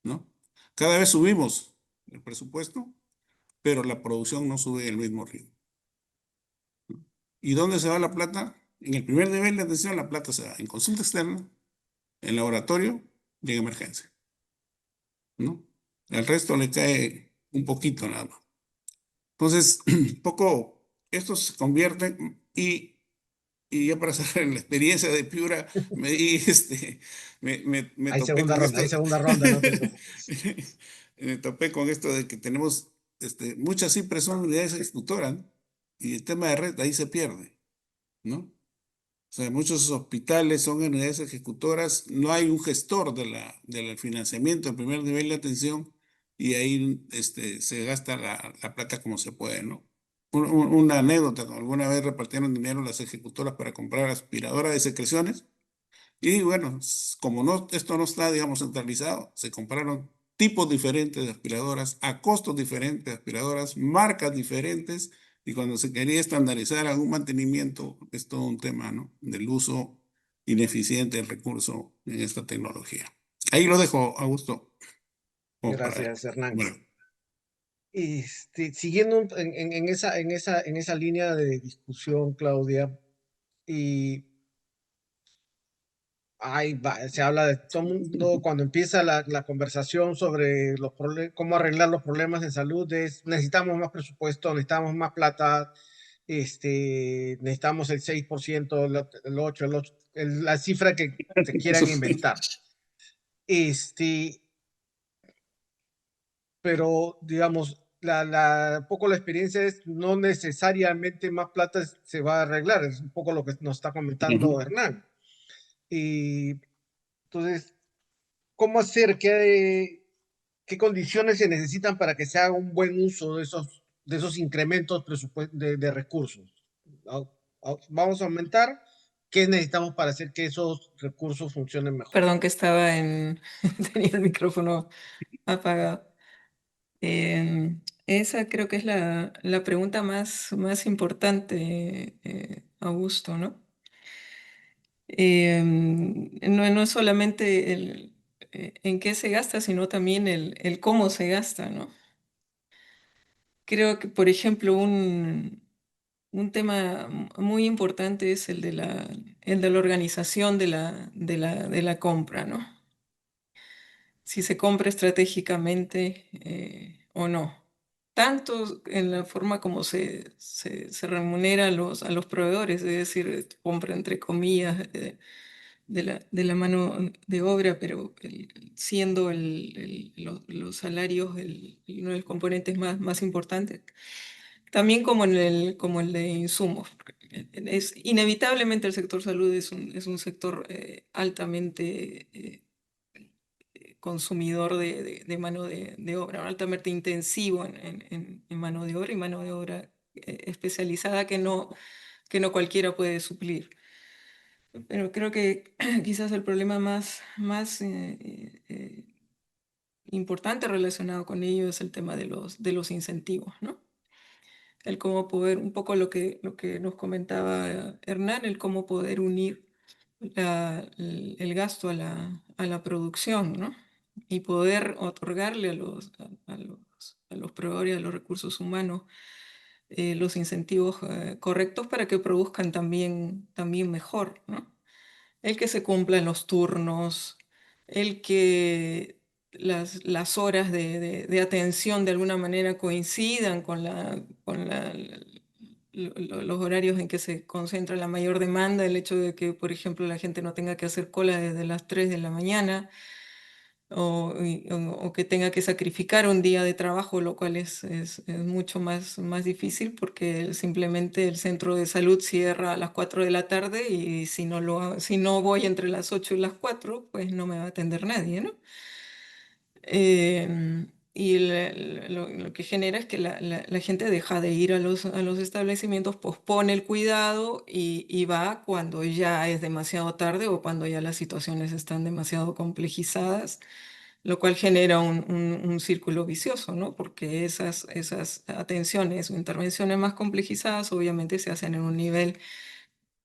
¿no? Cada vez subimos el presupuesto, pero la producción no sube al mismo ritmo. ¿Y dónde se va la plata? En el primer nivel de atención la plata se va en consulta externa, en laboratorio y en emergencia, ¿no? El resto le cae un poquito nada más. Entonces, poco, esto se convierte y ya para cerrar la experiencia de Piura, me topé con esto. Hay segunda ronda, no te preocupes. Me topé con esto de que tenemos muchas cifras son unidades ejecutoras, ¿no? Y el tema de red ahí se pierde, ¿no? O sea, muchos hospitales son unidades ejecutoras, no hay un gestor del financiamiento, el primer nivel de atención, y ahí se gasta la plata como se puede, ¿no? Una anécdota, alguna vez repartieron dinero las ejecutoras para comprar aspiradoras de secreciones, y bueno, como no, esto no está, digamos, centralizado, se compraron tipos diferentes de aspiradoras, a costos diferentes de aspiradoras, marcas diferentes, y cuando se quería estandarizar algún mantenimiento, es todo un tema, ¿no? Del uso ineficiente del recurso en esta tecnología. Ahí lo dejo, Augusto. como para- Gracias, Hernán. bueno, Siguiendo en esa línea de discusión, Claudia, y se habla de todo el mundo cuando empieza la conversación sobre cómo arreglar los problemas en salud, necesitamos más presupuesto, necesitamos más plata, necesitamos el 6%, el 8%, la cifra que se quieran inventar. Este, pero digamos, un poco la experiencia es no necesariamente más plata se va a arreglar, es un poco lo que nos está comentando Hernán. Y entonces, ¿cómo hacer? ¿Qué condiciones se necesitan para que se haga un buen uso de esos incrementos de recursos? Vamos a aumentar. ¿Qué necesitamos para hacer que esos recursos funcionen mejor? Perdón que tenía el micrófono apagado. Esa creo que es la pregunta más importante, Augusto, ¿no? No es solamente en qué se gasta, sino también el cómo se gasta, ¿no? Creo que, por ejemplo, un tema muy importante es el de la organización de la compra, ¿no? Si se compra estratégicamente o no. Tanto en la forma como se remunera a los proveedores, es decir, compra entre comillas de la mano de obra, pero siendo los salarios uno de los componentes más importantes. También como el de insumos. Inevitablemente el sector salud es un sector altamente consumidor de mano de obra, altamente intensivo en mano de obra y mano de obra especializada que no cualquiera puede suplir. Pero creo que quizás el problema más importante relacionado con ello es el tema de los incentivos, ¿no? El cómo poder, un poco lo que nos comentaba Hernán, el cómo poder unir el gasto a la producción, ¿no? Y poder otorgarle a los proveedores, a los recursos humanos, los incentivos correctos para que produzcan también mejor, ¿no? El que se cumplan los turnos, el que las horas de atención de alguna manera coincidan los horarios en que se concentra la mayor demanda, el hecho de que, por ejemplo, la gente no tenga que hacer cola desde las 3 de la mañana o que tenga que sacrificar un día de trabajo, lo cual es mucho más difícil porque simplemente el centro de salud cierra a las 4 de la tarde y si no voy entre las 8 y las 4 pues no me va a atender nadie, ¿no? Y lo que genera es que la gente deja de ir a los establecimientos, pospone el cuidado y va cuando ya es demasiado tarde o cuando ya las situaciones están demasiado complejizadas, lo cual genera un círculo vicioso, ¿no? Porque esas atenciones o intervenciones más complejizadas obviamente se hacen en un nivel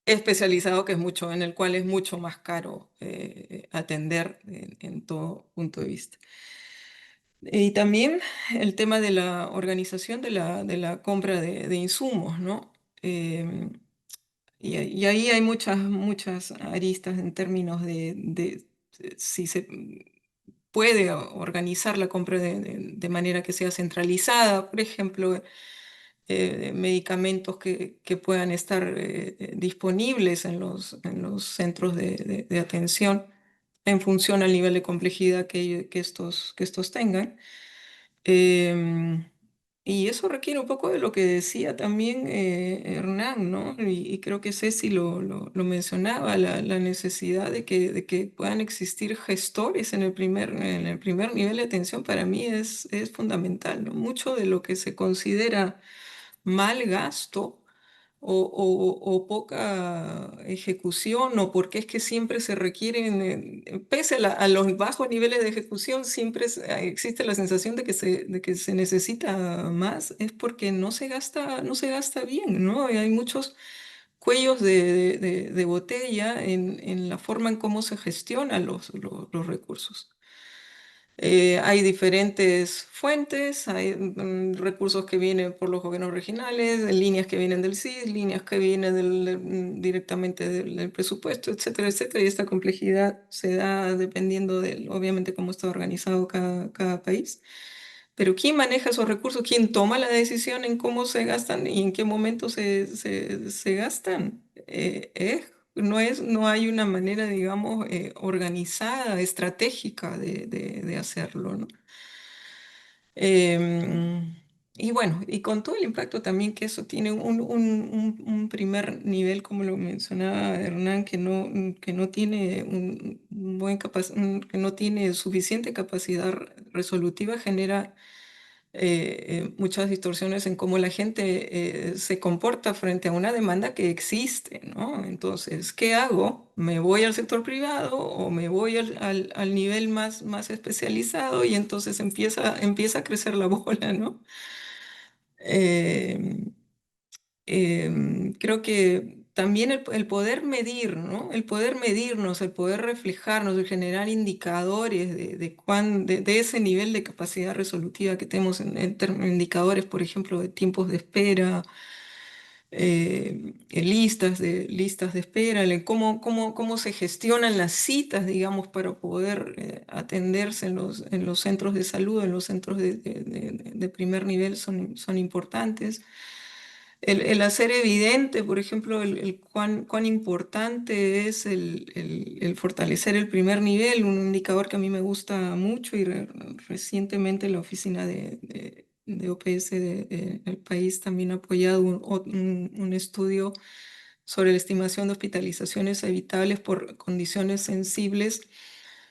especializado en el cual es mucho más caro atender en todo punto de vista. Y también el tema de la organización de la compra de insumos, ¿no? Em, y ahí hay muchas aristas en términos de si se puede organizar la compra de manera que sea centralizada, por ejemplo, medicamentos que puedan estar disponibles en los centros de atención en función al nivel de complejidad que estos tengan. Em, y eso requiere un poco de lo que decía también Hernán, ¿no? Y creo que Ceci lo mencionaba, la necesidad de que puedan existir gestores en el primer nivel de atención para mí es fundamental, ¿no? Mucho de lo que se considera mal gasto o poca ejecución, o porque es que siempre se requieren, pese a los bajos niveles de ejecución, siempre existe la sensación de que se necesita más, es porque no se gasta bien, ¿no? Y hay muchos cuellos de botella en la forma en cómo se gestionan los recursos. Hay diferentes fuentes, hay recursos que vienen por los gobiernos regionales, líneas que vienen del CIS, líneas que vienen directamente del presupuesto, etcétera, etcétera. Y esta complejidad se da dependiendo de, obviamente, cómo está organizado cada país. Pero ¿quién maneja esos recursos? ¿Quién toma la decisión en cómo se gastan y en qué momento se gastan? No hay una manera, digamos, organizada, estratégica de hacerlo, ¿no? Em, y bueno, y con todo el impacto también que eso tiene un primer nivel, como lo mencionaba Hernán, que no tiene que no tiene suficiente capacidad resolutiva, genera muchas distorsiones en cómo la gente se comporta frente a una demanda que existe, ¿no? Entonces, ¿qué hago? ¿Me voy al sector privado o me voy al nivel más especializado? Y entonces empieza a crecer la bola, ¿no? Em, Creo que también el poder medir, ¿no? El poder medirnos, el poder reflejarnos, el generar indicadores de ese nivel de capacidad resolutiva que tenemos indicadores, por ejemplo, de tiempos de espera, listas de espera, cómo se gestionan las citas, digamos, para poder atenderse en los centros de salud, en los centros de primer nivel son importantes. El hacer evidente, por ejemplo, cuán importante es el fortalecer el primer nivel, un indicador que a mí me gusta mucho y recientemente la oficina de OPS del país también ha apoyado un estudio sobre la estimación de hospitalizaciones evitables por condiciones sensibles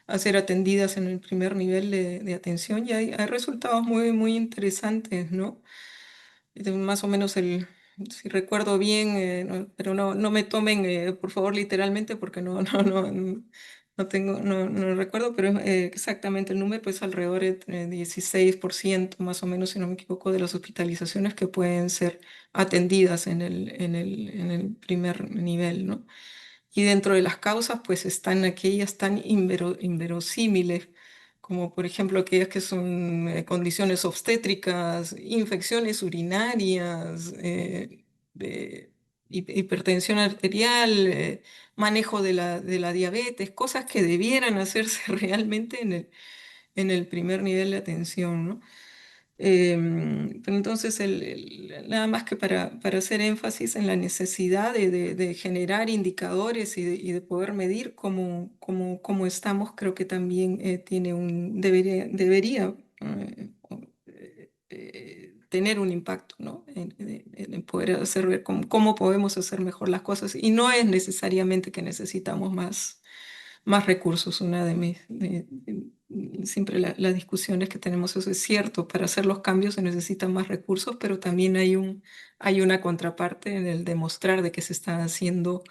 a ser atendidas en el primer nivel de atención y hay resultados muy interesantes, ¿no? Más o menos si recuerdo bien, pero no me tomen por favor literalmente porque no tengo, no recuerdo, pero exactamente el número es alrededor de 16% más o menos, si no me equivoco, de las hospitalizaciones que pueden ser atendidas en el primer nivel, ¿no? Y dentro de las causas, pues están aquellas tan inverosímiles, como por ejemplo aquellas que son condiciones obstétricas, infecciones urinarias, hipertensión arterial, manejo de la diabetes, cosas que debieran hacerse realmente en el primer nivel de atención, ¿no? Pero entonces, nada más que para hacer énfasis en la necesidad de generar indicadores y de poder medir cómo estamos, creo que también debería tener un impacto, ¿no? En poder hacer ver cómo podemos hacer mejor las cosas. Y no es necesariamente que necesitamos más recursos. Una siempre las discusiones que tenemos, eso es cierto, para hacer los cambios se necesitan más recursos, pero también hay una contraparte en el demostrar de que se está haciendo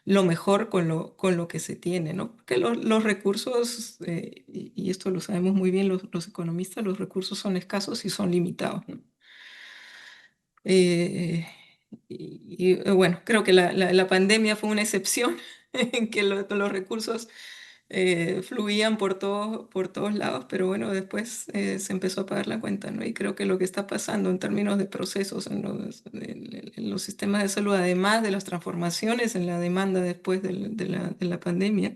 lo mejor con lo que se tiene, ¿no? Porque los recursos, y esto lo sabemos muy bien los economistas, los recursos son escasos y son limitados, ¿no? Eh, bueno, creo que la pandemia fue una excepción en que los recursos fluían por todos lados, pero bueno, después se empezó a pagar la cuenta, ¿no? Y creo que lo que está pasando en términos de procesos en los sistemas de salud, además de las transformaciones en la demanda después de la pandemia,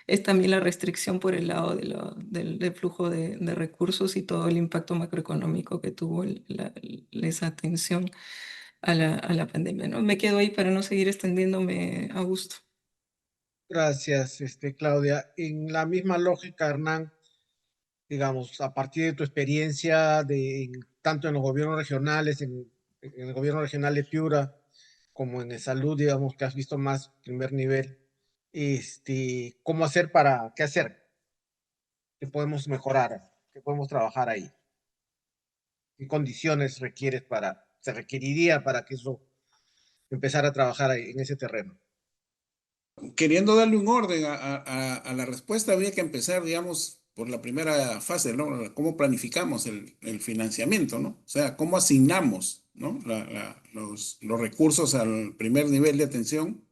es también la restricción por el lado del flujo de recursos y todo el impacto macroeconómico que tuvo esa atención a la pandemia, ¿no? Me quedo ahí para no seguir extendiéndome, Augusto. Gracias, Claudia. En la misma lógica, Hernán, digamos, a partir de tu experiencia tanto en los gobiernos regionales, en el gobierno regional de Piura, como en el salud, digamos, que has visto más primer nivel, ¿cómo hacer qué hacer? ¿Qué podemos mejorar? ¿Qué podemos trabajar ahí? ¿Qué condiciones se requeriría para que eso empezara a trabajar ahí, en ese terreno? Queriendo darle un orden a la respuesta, habría que empezar, digamos, por la primera fase, ¿no? ¿Cómo planificamos el financiamiento, ¿no? O sea, ¿cómo asignamos, ¿no? Los recursos al primer nivel de atención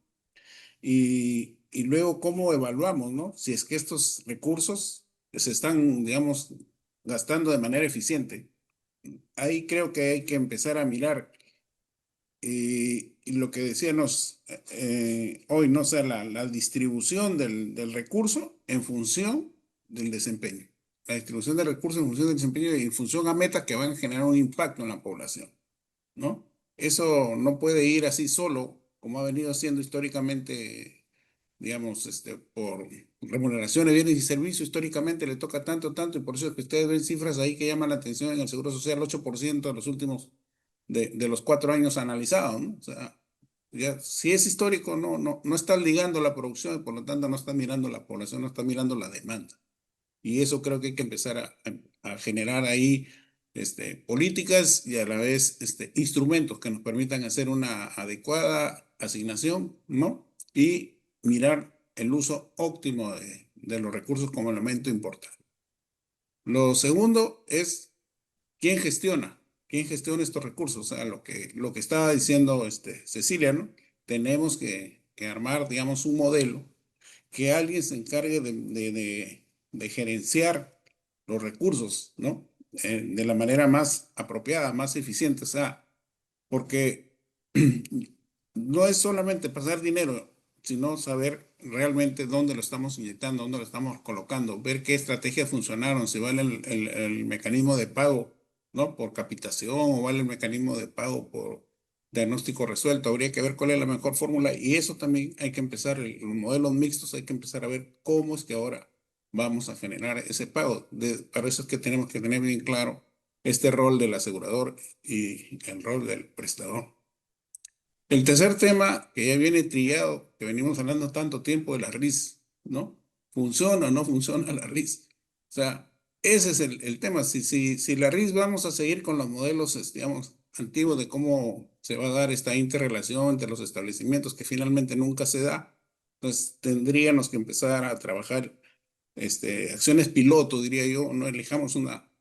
y luego cómo evaluamos, ¿no? Si es que estos recursos se están, digamos, gastando de manera eficiente. Ahí creo que hay que empezar a mirar y lo que decíamos hoy, ¿no? O sea, la distribución del recurso en función del desempeño. La distribución del recurso en función del desempeño y en función a metas que van a generar un impacto en la población, ¿no? Eso no puede ir así solo, como ha venido siendo históricamente, digamos, por remuneraciones, bienes y servicios, históricamente le toca tanto, tanto, y por eso es que ustedes ven cifras ahí que llaman la atención en el Seguro Social, 8% de los últimos, de los 4 años analizados, ¿no? O sea, ya, si es histórico, no está ligando la producción y por lo tanto no está mirando la población, no está mirando la demanda. Y eso creo que hay que empezar a generar ahí políticas y a la vez instrumentos que nos permitan hacer una adecuada asignación, ¿no? Y mirar el uso óptimo de los recursos como elemento importante. Lo segundo es quién gestiona estos recursos. O sea, lo que estaba diciendo Cecilia, ¿no? Tenemos que armar, digamos, un modelo que alguien se encargue de gerenciar los recursos, ¿no? De la manera más apropiada, más eficiente, o sea, porque no es solamente pasar dinero, sino saber realmente dónde lo estamos inyectando, dónde lo estamos colocando, ver qué estrategias funcionaron, si vale el mecanismo de pago, ¿no? Por capitación o vale el mecanismo de pago por diagnóstico resuelto. Habría que ver cuál es la mejor fórmula y eso también hay que empezar, los modelos mixtos, hay que empezar a ver cómo es que ahora vamos a generar ese pago. Para eso es que tenemos que tener bien claro este rol del asegurador y el rol del prestador. El tercer tema que ya viene trillado, que venimos hablando tanto tiempo de la RIS, ¿no? ¿Funciona o no funciona la RIS? O sea, ese es el tema. Si la RIS vamos a seguir con los modelos, digamos, antiguos de cómo se va a dar esta interrelación entre los establecimientos que finalmente nunca se da, pues tendríamos que empezar a trabajar acciones piloto, diría yo, no elijamos una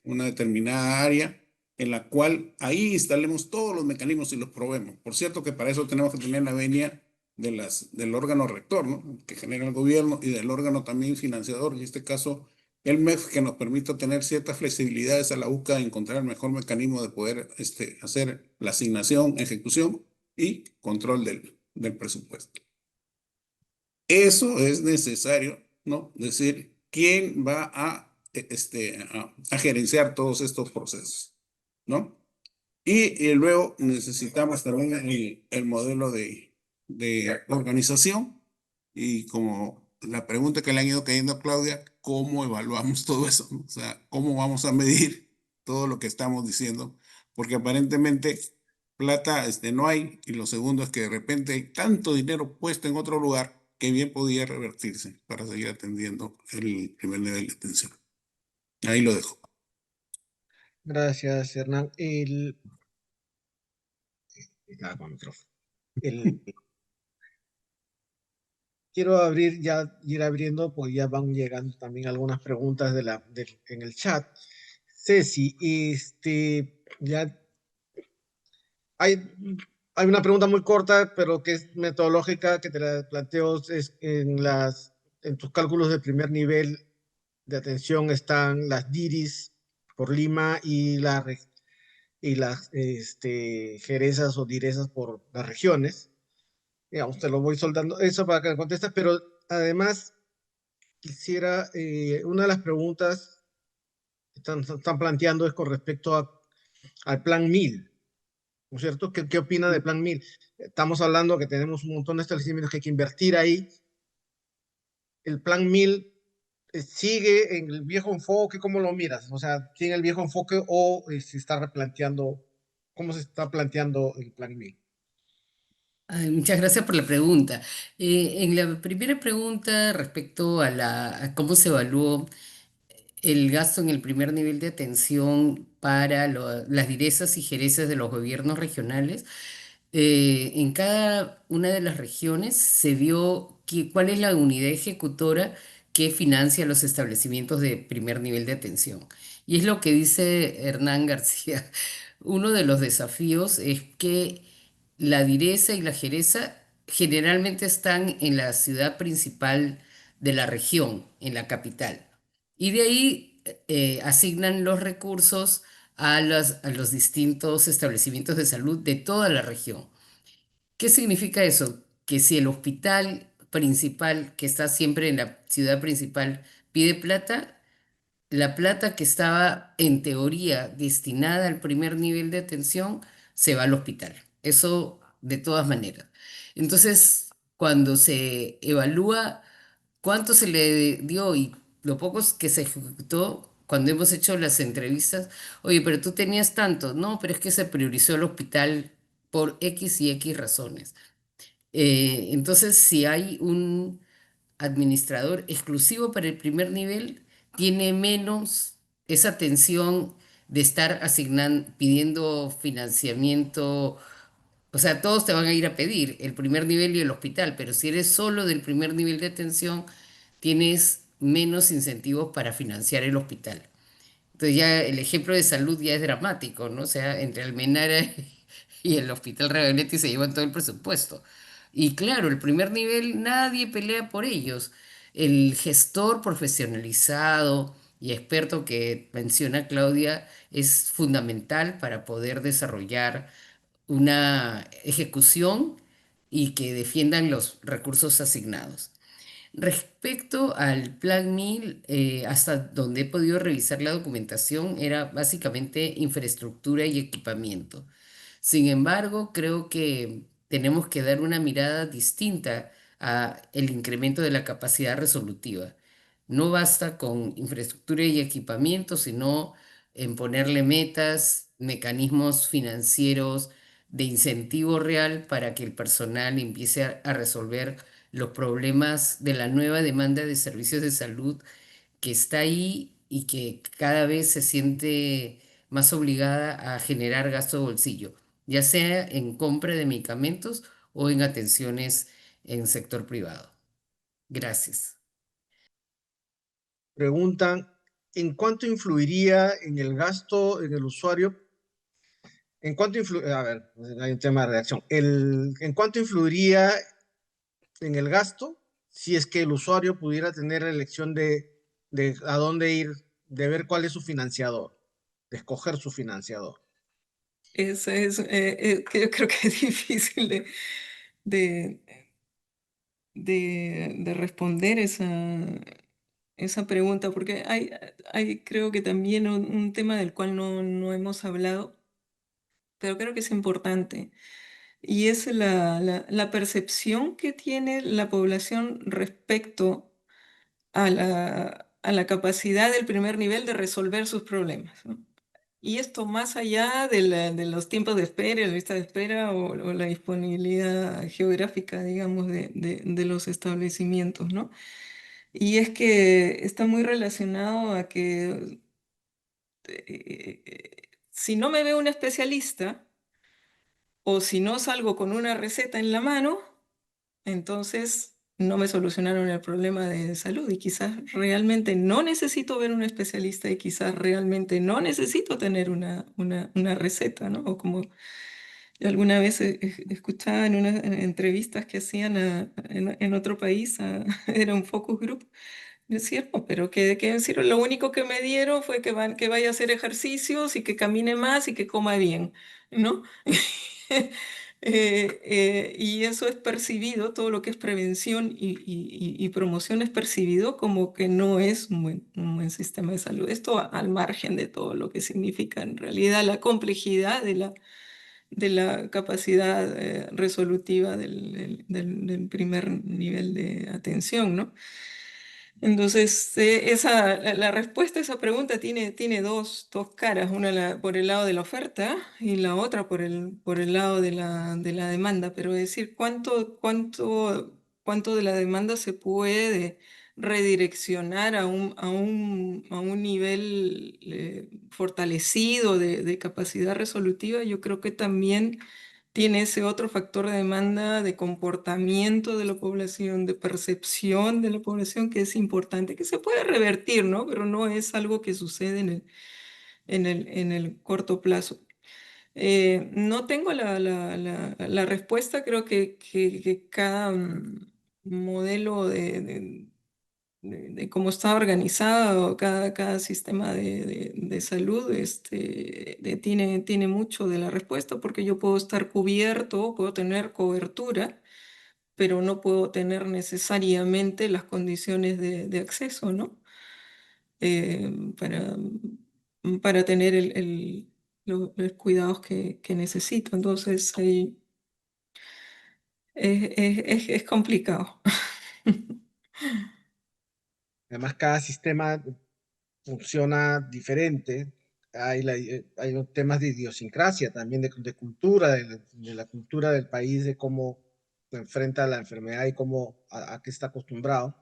determinada área en la cual ahí instalemos todos los mecanismos y los probemos. Por cierto que para eso tenemos que tener la venia del órgano rector, ¿no? Que genera el gobierno y del órgano también financiador, en este caso el MEF, que nos permita tener ciertas flexibilidades a la búsqueda de encontrar el mejor mecanismo de poder hacer la asignación, ejecución y control del presupuesto. Eso es necesario, ¿no? Decir, ¿quién va a gerenciar todos estos procesos, ¿no? Y luego necesitamos también el modelo de organización y como la pregunta que le han ido cayendo a Claudia, ¿cómo evaluamos todo eso? ¿No? O sea, ¿cómo vamos a medir todo lo que estamos diciendo? Porque aparentemente plata no hay y lo segundo es que de repente hay tanto dinero puesto en otro lugar que bien podía revertirse para seguir atendiendo el primer nivel de atención. Ahí lo dejo. Gracias, Hernán. Con el micrófono. El- Quiero ir abriendo, pues ya van llegando también algunas preguntas en el chat. Ceci, ya hay hay una pregunta muy corta, pero que es metodológica, que te la planteo, es en tus cálculos de primer nivel de atención están las DIRIs por Lima y las jerezas o direzas por las regiones. Digamos, te lo voy soldando eso para que me contestes, pero además quisiera, una de las preguntas que están planteando es con respecto al Plan 1000, ¿no es cierto? ¿Qué opina del Plan 1000? Estamos hablando que tenemos un montón de establecimientos que hay que invertir ahí. El Plan 1000 sigue en el viejo enfoque, ¿cómo lo miras? O sea, ¿tiene el viejo enfoque o se está replanteando, cómo se está planteando el Plan 1000? Ay, muchas gracias por la pregunta. En la primera pregunta respecto a cómo se evaluó el gasto en el primer nivel de atención para las direzas y jerezas de los gobiernos regionales, en cada una de las regiones se vio cuál es la unidad ejecutora que financia los establecimientos de primer nivel de atención. Y es lo que dice Hernán García. Uno de los desafíos es que la direza y la jereza generalmente están en la ciudad principal de la región, en la capital. Y de ahí asignan los recursos a los distintos establecimientos de salud de toda la región. ¿Qué significa eso? Que si el hospital principal, que está siempre en la ciudad principal, pide plata, la plata que estaba en teoría destinada al primer nivel de atención se va al hospital. Eso de todas maneras. Entonces, cuando se evalúa cuánto se le dio y lo poco que se ejecutó, cuando hemos hecho las entrevistas, oye, pero tú tenías tanto, no, pero es que se priorizó el hospital por X y X razones. Entonces, si hay un administrador exclusivo para el primer nivel, tiene menos esa tensión de estar asignando, pidiendo financiamiento. O sea, todos te van a ir a pedir el primer nivel y el hospital, pero si eres solo del primer nivel de atención, tienes menos incentivos para financiar el hospital. Entonces ya el ejemplo de salud ya es dramático, ¿no? O sea, entre Almenara y el Hospital Regaleti se llevan todo el presupuesto. Y claro, el primer nivel nadie pelea por ellos. El gestor profesionalizado y experto que menciona Claudia es fundamental para poder desarrollar una ejecución y que defiendan los recursos asignados. Respecto al Plan 1000, hasta donde he podido revisar la documentación, era básicamente infraestructura y equipamiento. Sin embargo, creo que tenemos que dar una mirada distinta a el incremento de la capacidad resolutiva. No basta con infraestructura y equipamiento, sino en ponerle metas, mecanismos financieros de incentivo real para que el personal empiece a resolver los problemas de la nueva demanda de servicios de salud que está ahí y que cada vez se siente más obligada a generar gasto de bolsillo, ya sea en compra de medicamentos o en atenciones en sector privado. Gracias. Preguntan, ¿en cuánto influiría en el gasto en el usuario? ¿En cuánto a ver, hay un tema de redacción. ¿En cuánto influiría en el gasto si es que el usuario pudiera tener la elección de a dónde ir, de ver cuál es su financiador, de escoger su financiador? Eso es, que yo creo que es difícil de, de responder esa pregunta, porque hay creo que también un tema del cual no hemos hablado, pero creo que es importante, y es la percepción que tiene la población respecto a la capacidad del primer nivel de resolver sus problemas, ¿no? Y esto más allá de los tiempos de espera, la lista de espera o la disponibilidad geográfica, digamos, de los establecimientos, ¿no? Y es que está muy relacionado a que si no me veo un especialista o si no salgo con una receta en la mano, entonces no me solucionaron el problema de salud y quizás realmente no necesito ver un especialista y quizás realmente no necesito tener una receta, ¿no? O como Yo alguna vez escuchaba en unas entrevistas que hacían en otro país, era un focus group, decía, "No, pero ¿qué decir? Lo único que me dieron fue que vaya a hacer ejercicios y que camine más y que coma bien, ¿no?" Y eso es percibido, todo lo que es prevención y promoción es percibido como que no es un buen sistema de salud. Esto al margen de todo lo que significa en realidad la complejidad de la capacidad resolutiva del primer nivel de atención, ¿no? Entonces, la respuesta a esa pregunta tiene dos caras, una por el lado de la oferta y la otra por el lado de la demanda, pero es decir, cuánto de la demanda se puede redireccionar a un nivel fortalecido de capacidad resolutiva, yo creo que también tiene ese otro factor de demanda de comportamiento de la población, de percepción de la población, que es importante, que se puede revertir, ¿no? Pero no es algo que sucede en el corto plazo. No tengo la respuesta, creo que cada modelo de cómo está organizado cada sistema de salud tiene mucho de la respuesta, porque yo puedo estar cubierto, puedo tener cobertura, pero no puedo tener necesariamente las condiciones de acceso, ¿no? Eh, para, para tener los cuidados que necesito. Entonces, ahí es complicado. Además, cada sistema funciona diferente. Hay temas de idiosincrasia también, de cultura, de la cultura del país, de cómo se enfrenta a la enfermedad y a qué está acostumbrado.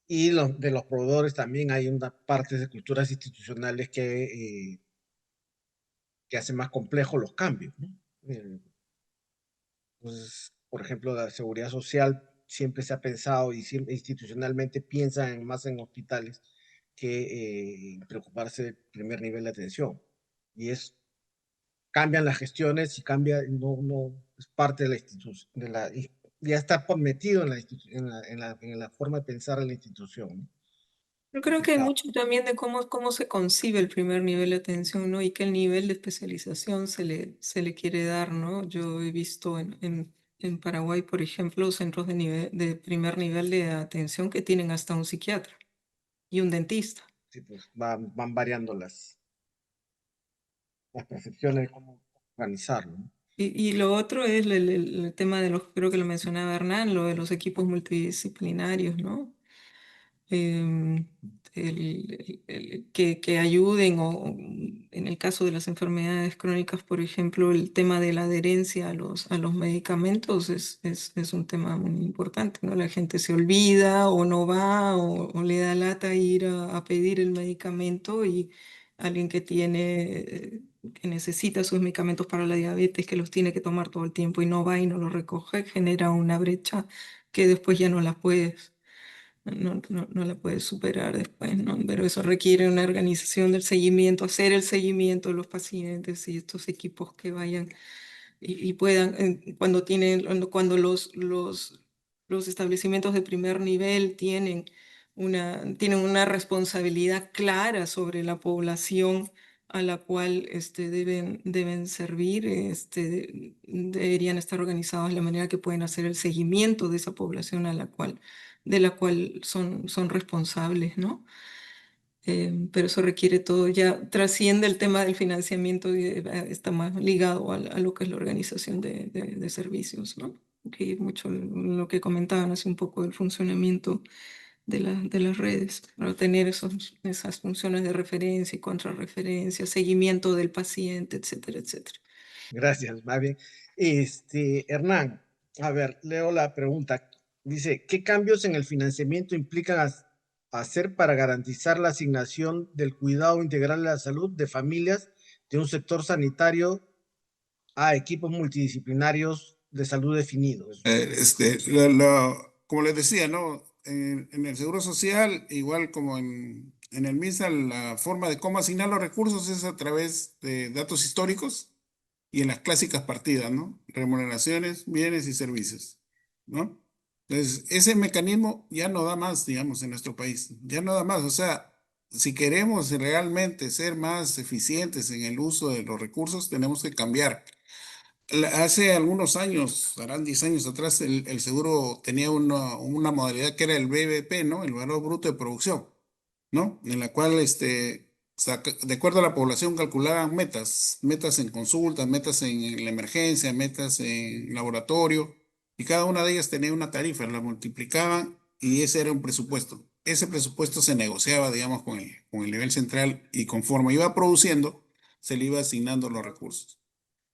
Y de los proveedores también hay una parte de culturas institucionales que hacen más complejos los cambios, ¿no? Entonces, por ejemplo, la seguridad social siempre se ha pensado y siempre institucionalmente piensan más en hospitales que preocuparse del primer nivel de atención. Y cambian las gestiones y cambia, no es parte de la institución, ya está metido en la forma de pensar en la institución, ¿no? Yo creo que hay Complicado. mucho también de cómo se concibe el primer nivel de atención, ¿no? Y qué nivel de especialización se le quiere dar, ¿no? Yo he visto en Paraguay, por ejemplo, centros de primer nivel de atención que tienen hasta un psiquiatra y un dentista. Sí, pues van variando las percepciones de cómo organizarlo, ¿no? Y lo otro es el tema de creo que lo mencionaba Hernán, lo de los equipos multidisciplinarios, ¿no? em, que ayuden o en el caso de las enfermedades crónicas, por ejemplo, el tema de la adherencia a los medicamentos es un tema muy importante, ¿no? La gente se olvida o no va o le da lata ir a pedir el medicamento y alguien que que necesita sus medicamentos para la diabetes, que los tiene que tomar todo el tiempo y no va y no los recoge, genera una brecha que después ya no la puedes no la puedes superar después, ¿no? Pero eso requiere una organización del seguimiento, hacer el seguimiento de los pacientes y estos equipos que vayan y puedan, cuando los establecimientos de primer nivel tienen una responsabilidad clara sobre la población a la cual deben servir, deberían estar organizados de la manera que pueden hacer el seguimiento de esa población de la cual son responsables, ¿no? Pero eso requiere todo, ya trasciende el tema del financiamiento y está más ligado a lo que es la organización de servicios, ¿no? Que mucho lo que comentaban hace un poco del funcionamiento de las redes, para tener esas funciones de referencia y contrarreferencia, seguimiento del paciente, etcétera, etcétera. Gracias, más bien. Hernán, a ver, leo la pregunta. Dice, ¿qué cambios en el financiamiento implican hacer para garantizar la asignación del cuidado integral de la salud de familias de un sector sanitario a equipos multidisciplinarios de salud definidos? Como les decía, ¿no? En el Seguro Social, igual como en el MISA, la forma de cómo asignar los recursos es a través de datos históricos. y en las clásicas partidas, ¿no? Remuneraciones, bienes y servicios, ¿no? Entonces, ese mecanismo ya no da más, digamos, en nuestro país, ya no da más. O sea, si queremos realmente ser más eficientes en el uso de los recursos, tenemos que cambiar. Hace algunos años, harán 10 años atrás, el seguro tenía una modalidad que era el BBP, ¿no? El valor bruto de producción, ¿no? En la cual, de acuerdo a la población, calculaban metas en consultas, metas en la emergencia, metas en laboratorio, y cada una de ellas tenía una tarifa, la multiplicaban y ese era un presupuesto. Ese presupuesto se negociaba, digamos, con el nivel central y conforme iba produciendo, se le iba asignando los recursos.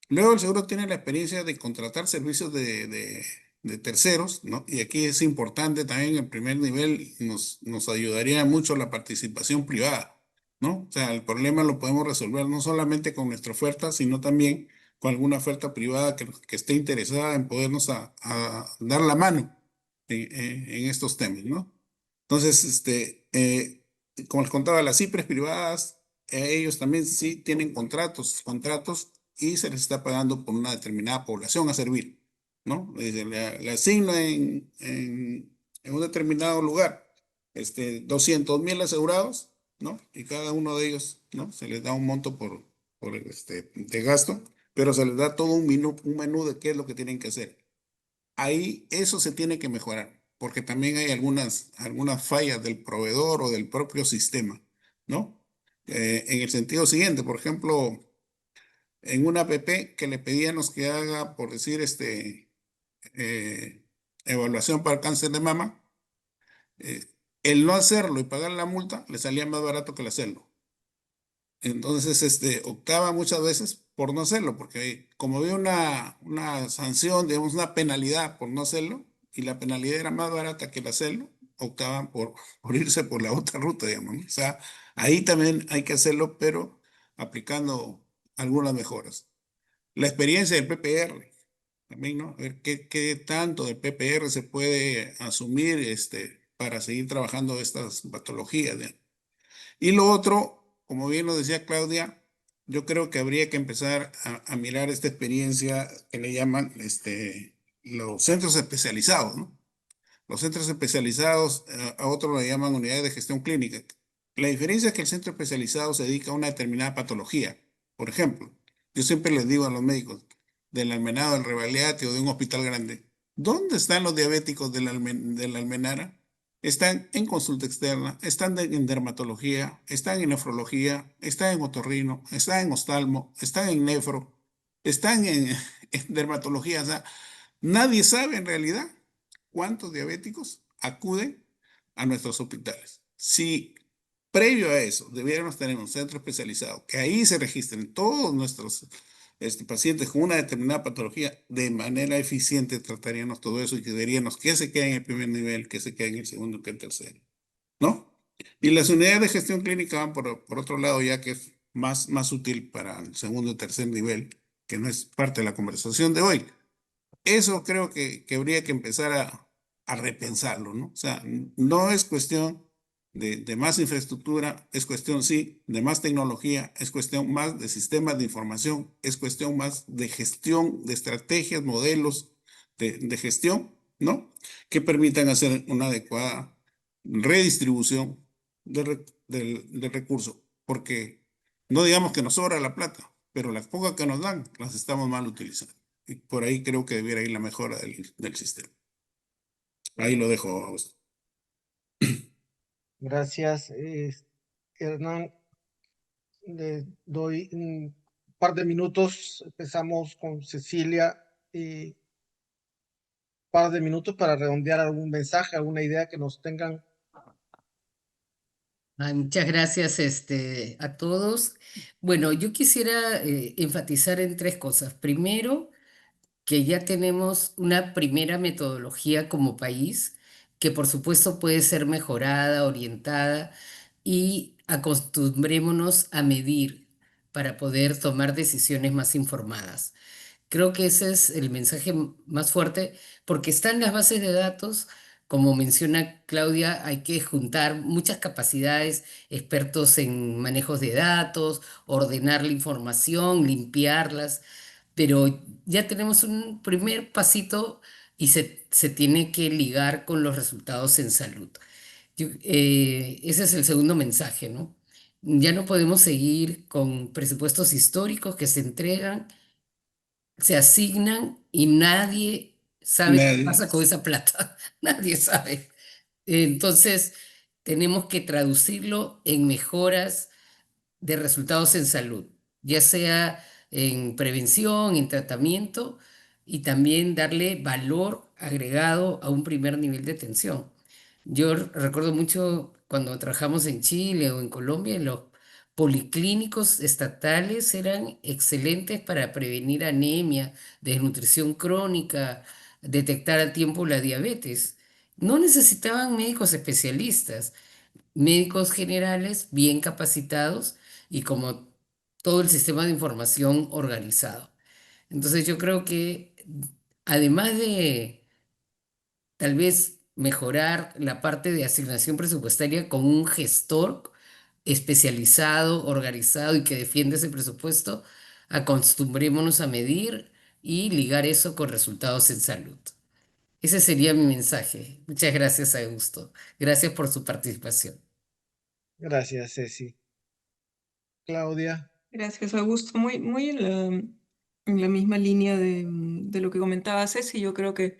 Luego el seguro tiene la experiencia de contratar servicios de terceros, ¿no? Y aquí es importante también el primer nivel, nos ayudaría mucho la participación privada, ¿no? O sea, el problema lo podemos resolver no solamente con nuestra oferta, sino también con alguna oferta privada que esté interesada en podernos a dar la mano en estos temas, ¿no? Entonces, como les contaba, las CIPRES privadas, ellos también sí tienen contratos y se les está pagando por una determinada población a servir, ¿no? Le asigna en un determinado lugar 200.000 asegurados, ¿no? Y cada uno de ellos, ¿no? Se les da un monto de gasto, pero se les da todo un menú de qué es lo que tienen que hacer. Ahí eso se tiene que mejorar, porque también hay algunas fallas del proveedor o del propio sistema, ¿no? En el sentido siguiente, por ejemplo, en una APP que le pedíamos que haga, por decir, eh, evaluación para cáncer de mama, eh, el no hacerlo y pagar la multa le salía más barato que el hacerlo. Entonces, optaba muchas veces por no hacerlo, porque como había una sanción, digamos, una penalidad por no hacerlo, y la penalidad era más barata que el hacerlo, optaban por irse por la otra ruta, digamos, ¿no? O sea, ahí también hay que hacerlo, pero aplicando algunas mejoras. La experiencia del PPR, también, ¿no? A ver qué tanto del PPR se puede asumir para seguir trabajando estas patologías, ¿no? Y lo otro, como bien lo decía Claudia, yo creo que habría que empezar a mirar esta experiencia que le llaman los centros especializados, ¿no? Los centros especializados, a otros le llaman unidades de gestión clínica. La diferencia es que el centro especializado se dedica a una determinada patología. Por ejemplo, yo siempre les digo a los médicos del Almenado, del Rebagliati o de un hospital grande, ¿dónde están los diabéticos de la Almenara? Están en consulta externa, están en dermatología, están en nefrología, están en otorrino, están en oftalmo, están en nefro, están en dermatología. O sea, nadie sabe en realidad cuántos diabéticos acuden a nuestros hospitales. Si previo a eso debiéramos tener un centro especializado, que ahí se registren todos nuestros pacientes con una determinada patología, de manera eficiente trataríamos todo eso y diríamos que se quede en el primer nivel, que se quede en el segundo, que en el tercero, ¿no? Y las unidades de gestión clínica van por otro lado, ya que es más útil para el segundo y tercer nivel, que no es parte de la conversación de hoy. Eso creo que habría que empezar a repensarlo, ¿no? O sea, no es cuestión de más infraestructura, es cuestión, sí, de más tecnología, es cuestión más de sistemas de información, es cuestión más de gestión, de estrategias, modelos de gestión, ¿no? Que permitan hacer una adecuada redistribución del recurso, porque no digamos que nos sobra la plata, pero las pocas que nos dan las estamos mal utilizando. Y por ahí creo que debiera ir la mejora del sistema. Ahí lo dejo a usted. Gracias, Hernán. Le doy un par de minutos. Empezamos con Cecilia. Par de minutos para redondear algún mensaje, alguna idea que nos tengan. Ay, muchas gracias a todos. Bueno, yo quisiera enfatizar en tres cosas. Primero, que ya tenemos una primera metodología como país, que por supuesto puede ser mejorada, orientada, y acostumbrémonos a medir para poder tomar decisiones más informadas. Creo que ese es el mensaje más fuerte, porque están las bases de datos, como menciona Claudia, hay que juntar muchas capacidades, expertos en manejos de datos, ordenar la información, limpiarlas, pero ya tenemos un primer pasito y se tiene que ligar con los resultados en salud. Ese es el segundo mensaje, ¿no? Ya no podemos seguir con presupuestos históricos que se entregan, se asignan y nadie sabe qué Nadie. pasa con esa plata. Nadie sabe. Entonces, tenemos que traducirlo en mejoras de resultados en salud, ya sea en prevención, en tratamiento y también darle valor agregado a un primer nivel de atención. Yo recuerdo mucho cuando trabajamos en Chile o en Colombia, los policlínicos estatales eran excelentes para prevenir anemia, desnutrición crónica, detectar a tiempo la diabetes. No necesitaban médicos especialistas, médicos generales bien capacitados y como todo el sistema de información organizado. Entonces yo creo que además de tal vez mejorar la parte de asignación presupuestaria con un gestor especializado, organizado y que defiende ese presupuesto, acostumbrémonos a medir y ligar eso con resultados en salud. Ese sería mi mensaje. Muchas gracias, Augusto. Gracias por su participación. Gracias, Ceci. Claudia. Gracias, Augusto. Muy en la misma línea de lo que comentaba Ceci. Yo creo que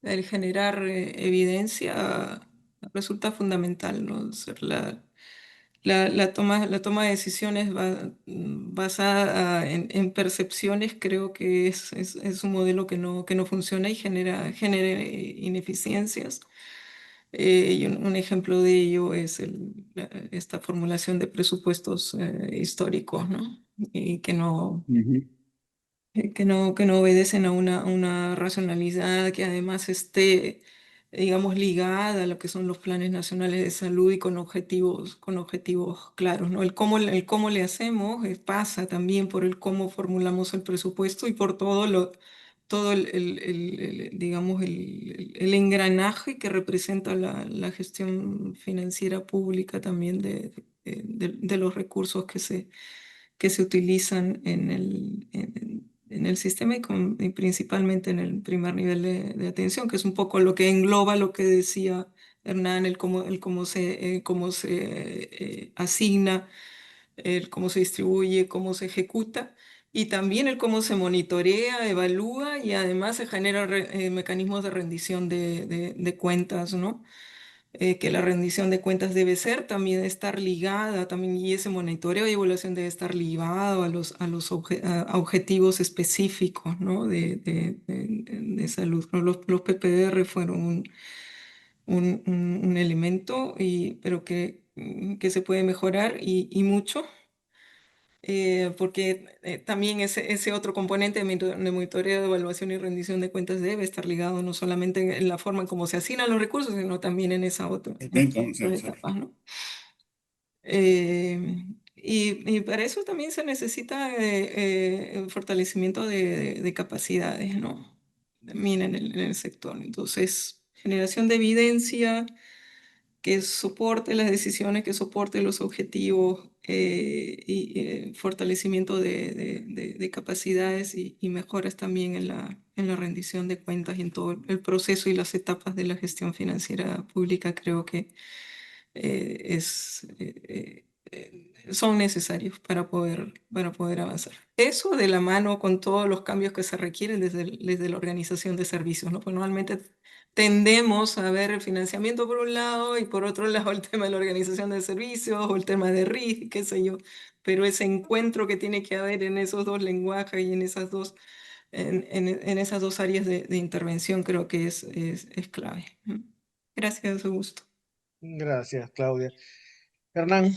el generar evidencia resulta fundamental, ¿no? La toma de decisiones basada en percepciones creo que es un modelo que no funciona y genera ineficiencias. Y un ejemplo de ello es esta formulación de presupuestos históricos, ¿no? Y Ujú. que no obedecen a una racionalidad que además esté, digamos, ligada a lo que son los planes nacionales de salud y con objetivos claros, ¿no? El cómo le hacemos pasa también por el cómo formulamos el presupuesto y por todo digamos, el engranaje que representa la gestión financiera pública también de los recursos que se utilizan en el sistema y principalmente en el primer nivel de atención, que es un poco lo que engloba lo que decía Hernán, cómo se asigna, el cómo se distribuye, cómo se ejecuta. Y también el cómo se monitorea, evalúa y además se generan mecanismos de rendición de cuentas, ¿no? Que la rendición de cuentas debe ser también estar ligada, también, y ese monitoreo y evaluación debe estar ligado a objetivos específicos, ¿no? De salud, ¿no? Los PPR fueron un elemento, pero que se puede mejorar y mucho. Porque también ese otro componente de monitoreo, de evaluación y rendición de cuentas debe estar ligado no solamente en la forma en cómo se asignan los recursos, sino también en Bien, esas otras etapas, ¿no? Y para eso también se necesita el fortalecimiento de capacidades, ¿no? También en el sector. Entonces, generación de evidencia que soporte las decisiones, que soporte los objetivos y fortalecimiento de capacidades y mejoras también en la rendición de cuentas y en todo el proceso y las etapas de la gestión financiera pública, creo que son necesarios para poder avanzar. Eso de la mano con todos los cambios que se requieren desde la organización de servicios, ¿no? Pues normalmente tendemos a ver el financiamiento por un lado y por otro lado el tema de la organización de servicios o el tema de RIS, qué sé yo, pero ese encuentro que tiene que haber en esos dos lenguajes y en en esas dos áreas de intervención creo que es clave. Gracias, Augusto. Gracias, Claudia. Hernán.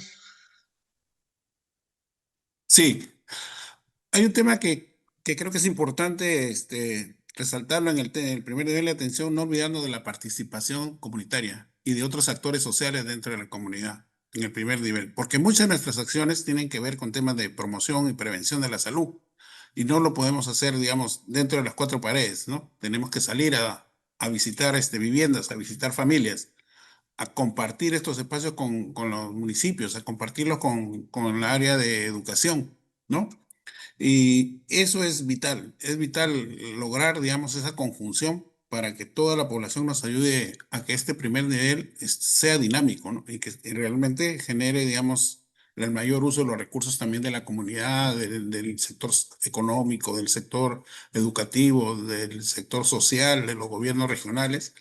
Sí, hay un tema que creo que es importante resaltarlo en el primer nivel de atención, no olvidando de la participación comunitaria y de otros actores sociales dentro de la comunidad en el primer nivel, porque muchas de nuestras acciones tienen que ver con temas de promoción y prevención de la salud y no lo podemos hacer, digamos, dentro de las cuatro paredes, ¿no? Tenemos que salir a visitar viviendas, a visitar familias, a compartir estos espacios con los municipios, a compartirlos con la área de educación, ¿no? Y eso es vital lograr, digamos, esa conjunción para que toda la población nos ayude a que este primer nivel sea dinámico, ¿no? Y que realmente genere, digamos, el mayor uso de los recursos también de la comunidad, del sector económico, del sector educativo, del sector social, de los gobiernos regionales,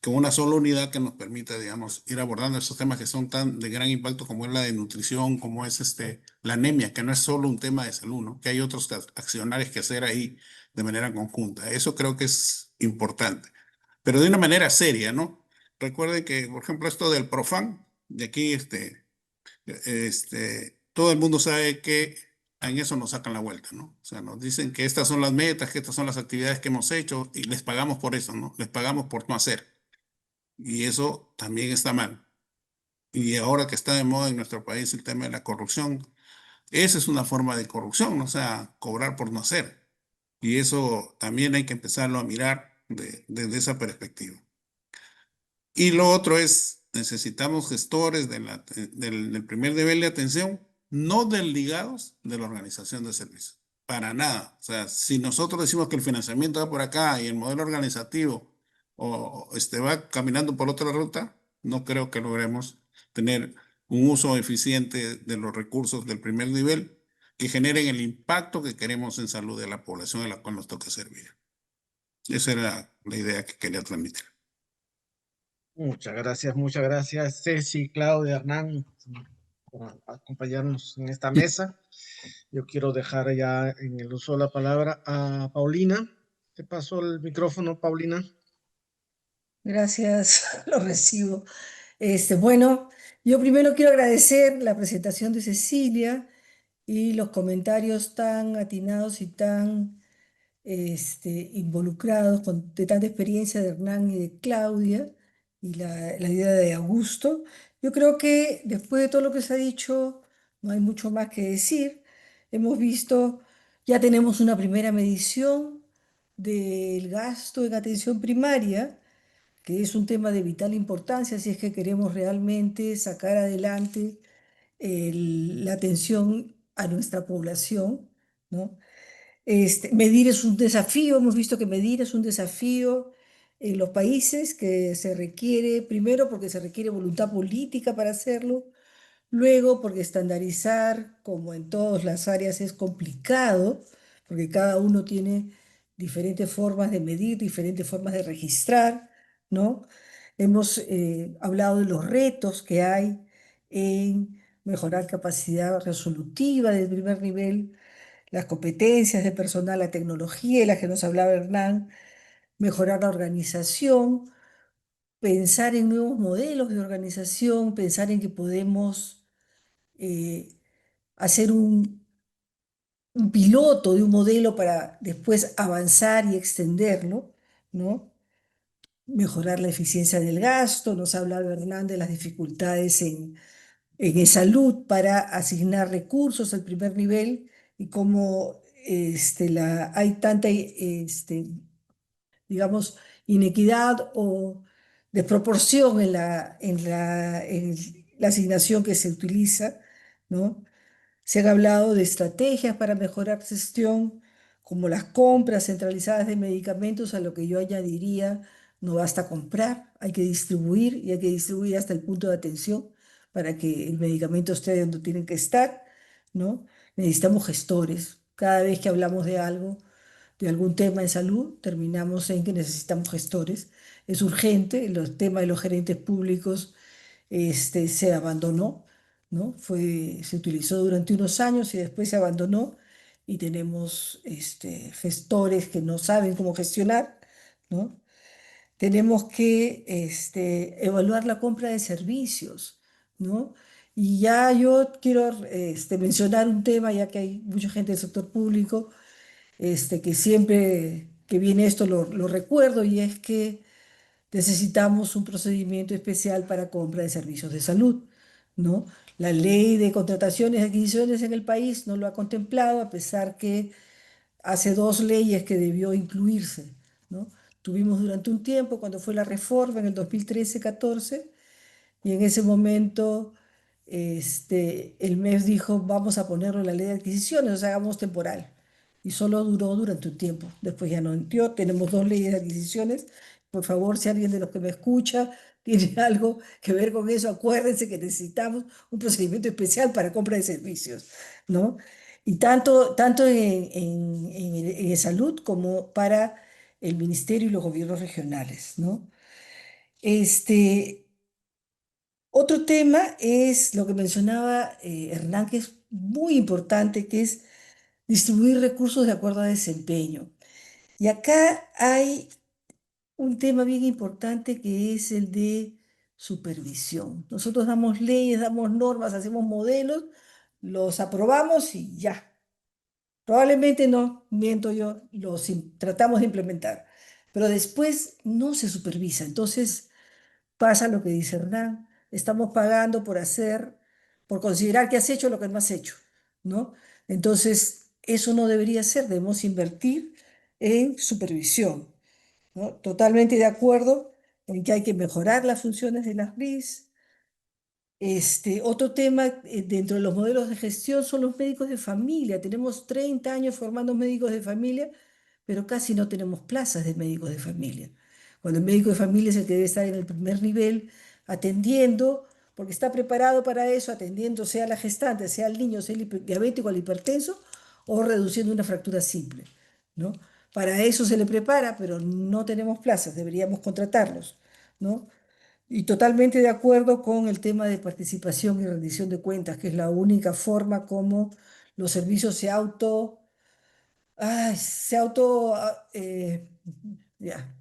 con una sola unidad que nos permita, digamos, ir abordando esos temas que son tan de gran impacto como es la de nutrición, como es la anemia, que no es solo un tema de salud, ¿no? Que hay otros accionarios que hacer ahí de manera conjunta. Eso creo que es importante, pero de una manera seria, ¿no? Recuerden que, por ejemplo, esto del Profan, de aquí, todo el mundo sabe que en eso nos sacan la vuelta, ¿no? O sea, nos dicen que estas son las metas, que estas son las actividades que hemos hecho y les pagamos por eso, ¿no? Les pagamos por no hacer. Y eso también está mal. Y ahora que está de moda en nuestro país el tema de la corrupción, esa es una forma de corrupción, ¿no? O sea, cobrar por no hacer. Y eso también hay que empezarlo a mirar desde esa perspectiva. Y lo otro es, necesitamos gestores del primer nivel de atención, no desligados de la organización de servicios. Para nada. O sea, si nosotros decimos que el financiamiento va por acá y el modelo organizativo va caminando por otra ruta, no creo que logremos tener un uso eficiente de los recursos del primer nivel que generen el impacto que queremos en salud de la población a la cual nos toca servir. Esa era la idea que quería transmitir. Muchas gracias, Ceci, Claudia, Hernán, por acompañarnos en esta mesa. Yo quiero dejar ya en el uso de la palabra a Paulina. Te paso el micrófono, Paulina. Gracias, lo recibo. Bueno, yo primero quiero agradecer la presentación de Cecilia y los comentarios tan atinados y tan involucrados de tanta experiencia de Hernán y de Claudia y la idea de Augusto. Yo creo que después de todo lo que se ha dicho, no hay mucho más que decir. Hemos visto, ya tenemos una primera medición del gasto en atención primaria, que es un tema de vital importancia si es que queremos realmente sacar adelante la atención a nuestra población, ¿no? Medir es un desafío, hemos visto que medir es un desafío en los países que se requiere, primero porque se requiere voluntad política para hacerlo, luego porque estandarizar, como en todas las áreas, es complicado, porque cada uno tiene diferentes formas de medir, diferentes formas de registrar, ¿no? Hemos hablado de los retos que hay en mejorar capacidad resolutiva del primer nivel, las competencias de personal, la tecnología de la que nos hablaba Hernán, mejorar la organización, pensar en nuevos modelos de organización, pensar en que podemos eh, hacer un piloto de un modelo para después avanzar y extenderlo, ¿no? Mejorar la eficiencia del gasto, nos habla Hernán de las dificultades en salud para asignar recursos al primer nivel y cómo hay tanta, digamos, inequidad o desproporción en la asignación que se utiliza, ¿no? Se han hablado de estrategias para mejorar gestión, como las compras centralizadas de medicamentos, a lo que yo añadiría, no basta comprar, hay que distribuir y hay que distribuir hasta el punto de atención para que el medicamento esté donde tiene que estar, ¿no? Necesitamos gestores. Cada vez que hablamos de algo, de algún tema en salud, terminamos en que necesitamos gestores. Es urgente, el tema de los gerentes públicos se abandonó, ¿no? Se utilizó durante unos años y después se abandonó y tenemos gestores que no saben cómo gestionar, ¿no? Tenemos que evaluar la compra de servicios, ¿no? Y ya yo quiero mencionar un tema, ya que hay mucha gente del sector público que siempre que viene esto lo recuerdo, y es que necesitamos un procedimiento especial para compra de servicios de salud, ¿no? La ley de contrataciones y adquisiciones en el país no lo ha contemplado, a pesar que hace dos leyes que debió incluirse, ¿no? Tuvimos durante un tiempo, cuando fue la reforma en el 2013-14, y en ese momento el MEF dijo, vamos a ponerlo en la ley de adquisiciones, o sea, hagamos temporal. y solo duró durante un tiempo. Después ya no entró. Tenemos 2 leyes de adquisiciones. Por favor, si alguien de los que me escucha tiene algo que ver con eso, acuérdense que necesitamos un procedimiento especial para compra de servicios, ¿no? Y tanto en salud como para el ministerio y los gobiernos regionales, ¿no? Este, otro tema es lo que mencionaba Hernán, que es muy importante, que es distribuir recursos de acuerdo a desempeño. Y acá hay un tema bien importante que es el de supervisión. Nosotros damos leyes, damos normas, hacemos modelos, los aprobamos y ya. Probablemente no, miento yo, tratamos de implementar, pero después no se supervisa. Entonces pasa lo que dice Hernán, estamos pagando por considerar que has hecho lo que no has hecho, ¿no? Entonces, eso no debería ser, debemos invertir en supervisión, ¿no? Totalmente de acuerdo en que hay que mejorar las funciones de las RIS. Otro tema dentro de los modelos de gestión son los médicos de familia. Tenemos 30 años formando médicos de familia, pero casi no tenemos plazas de médicos de familia. Cuando el médico de familia es el que debe estar en el primer nivel atendiendo, porque está preparado para eso, atendiendo sea la gestante, sea el niño, sea el diabético, el hipertenso, o reduciendo una fractura simple, ¿no? Para eso se le prepara, pero no tenemos plazas, deberíamos contratarlos, ¿no? Y totalmente de acuerdo con el tema de participación y rendición de cuentas, que es la única forma como los servicios se auto, ya.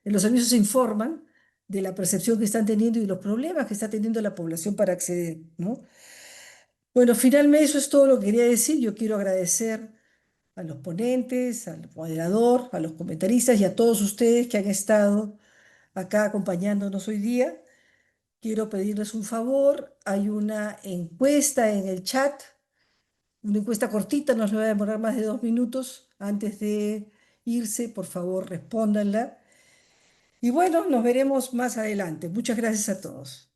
Los servicios se informan de la percepción que están teniendo y los problemas que está teniendo la población para acceder, ¿no? Bueno, finalmente eso es todo lo que quería decir. Yo quiero agradecer a los ponentes, al moderador, a los comentaristas y a todos ustedes que han estado acá acompañándonos hoy día. Quiero pedirles un favor. Hay una encuesta en el chat, una encuesta cortita, no les va a demorar más de 2 minutos. Antes de irse, por favor, respóndanla. Y bueno, nos veremos más adelante. Muchas gracias a todos.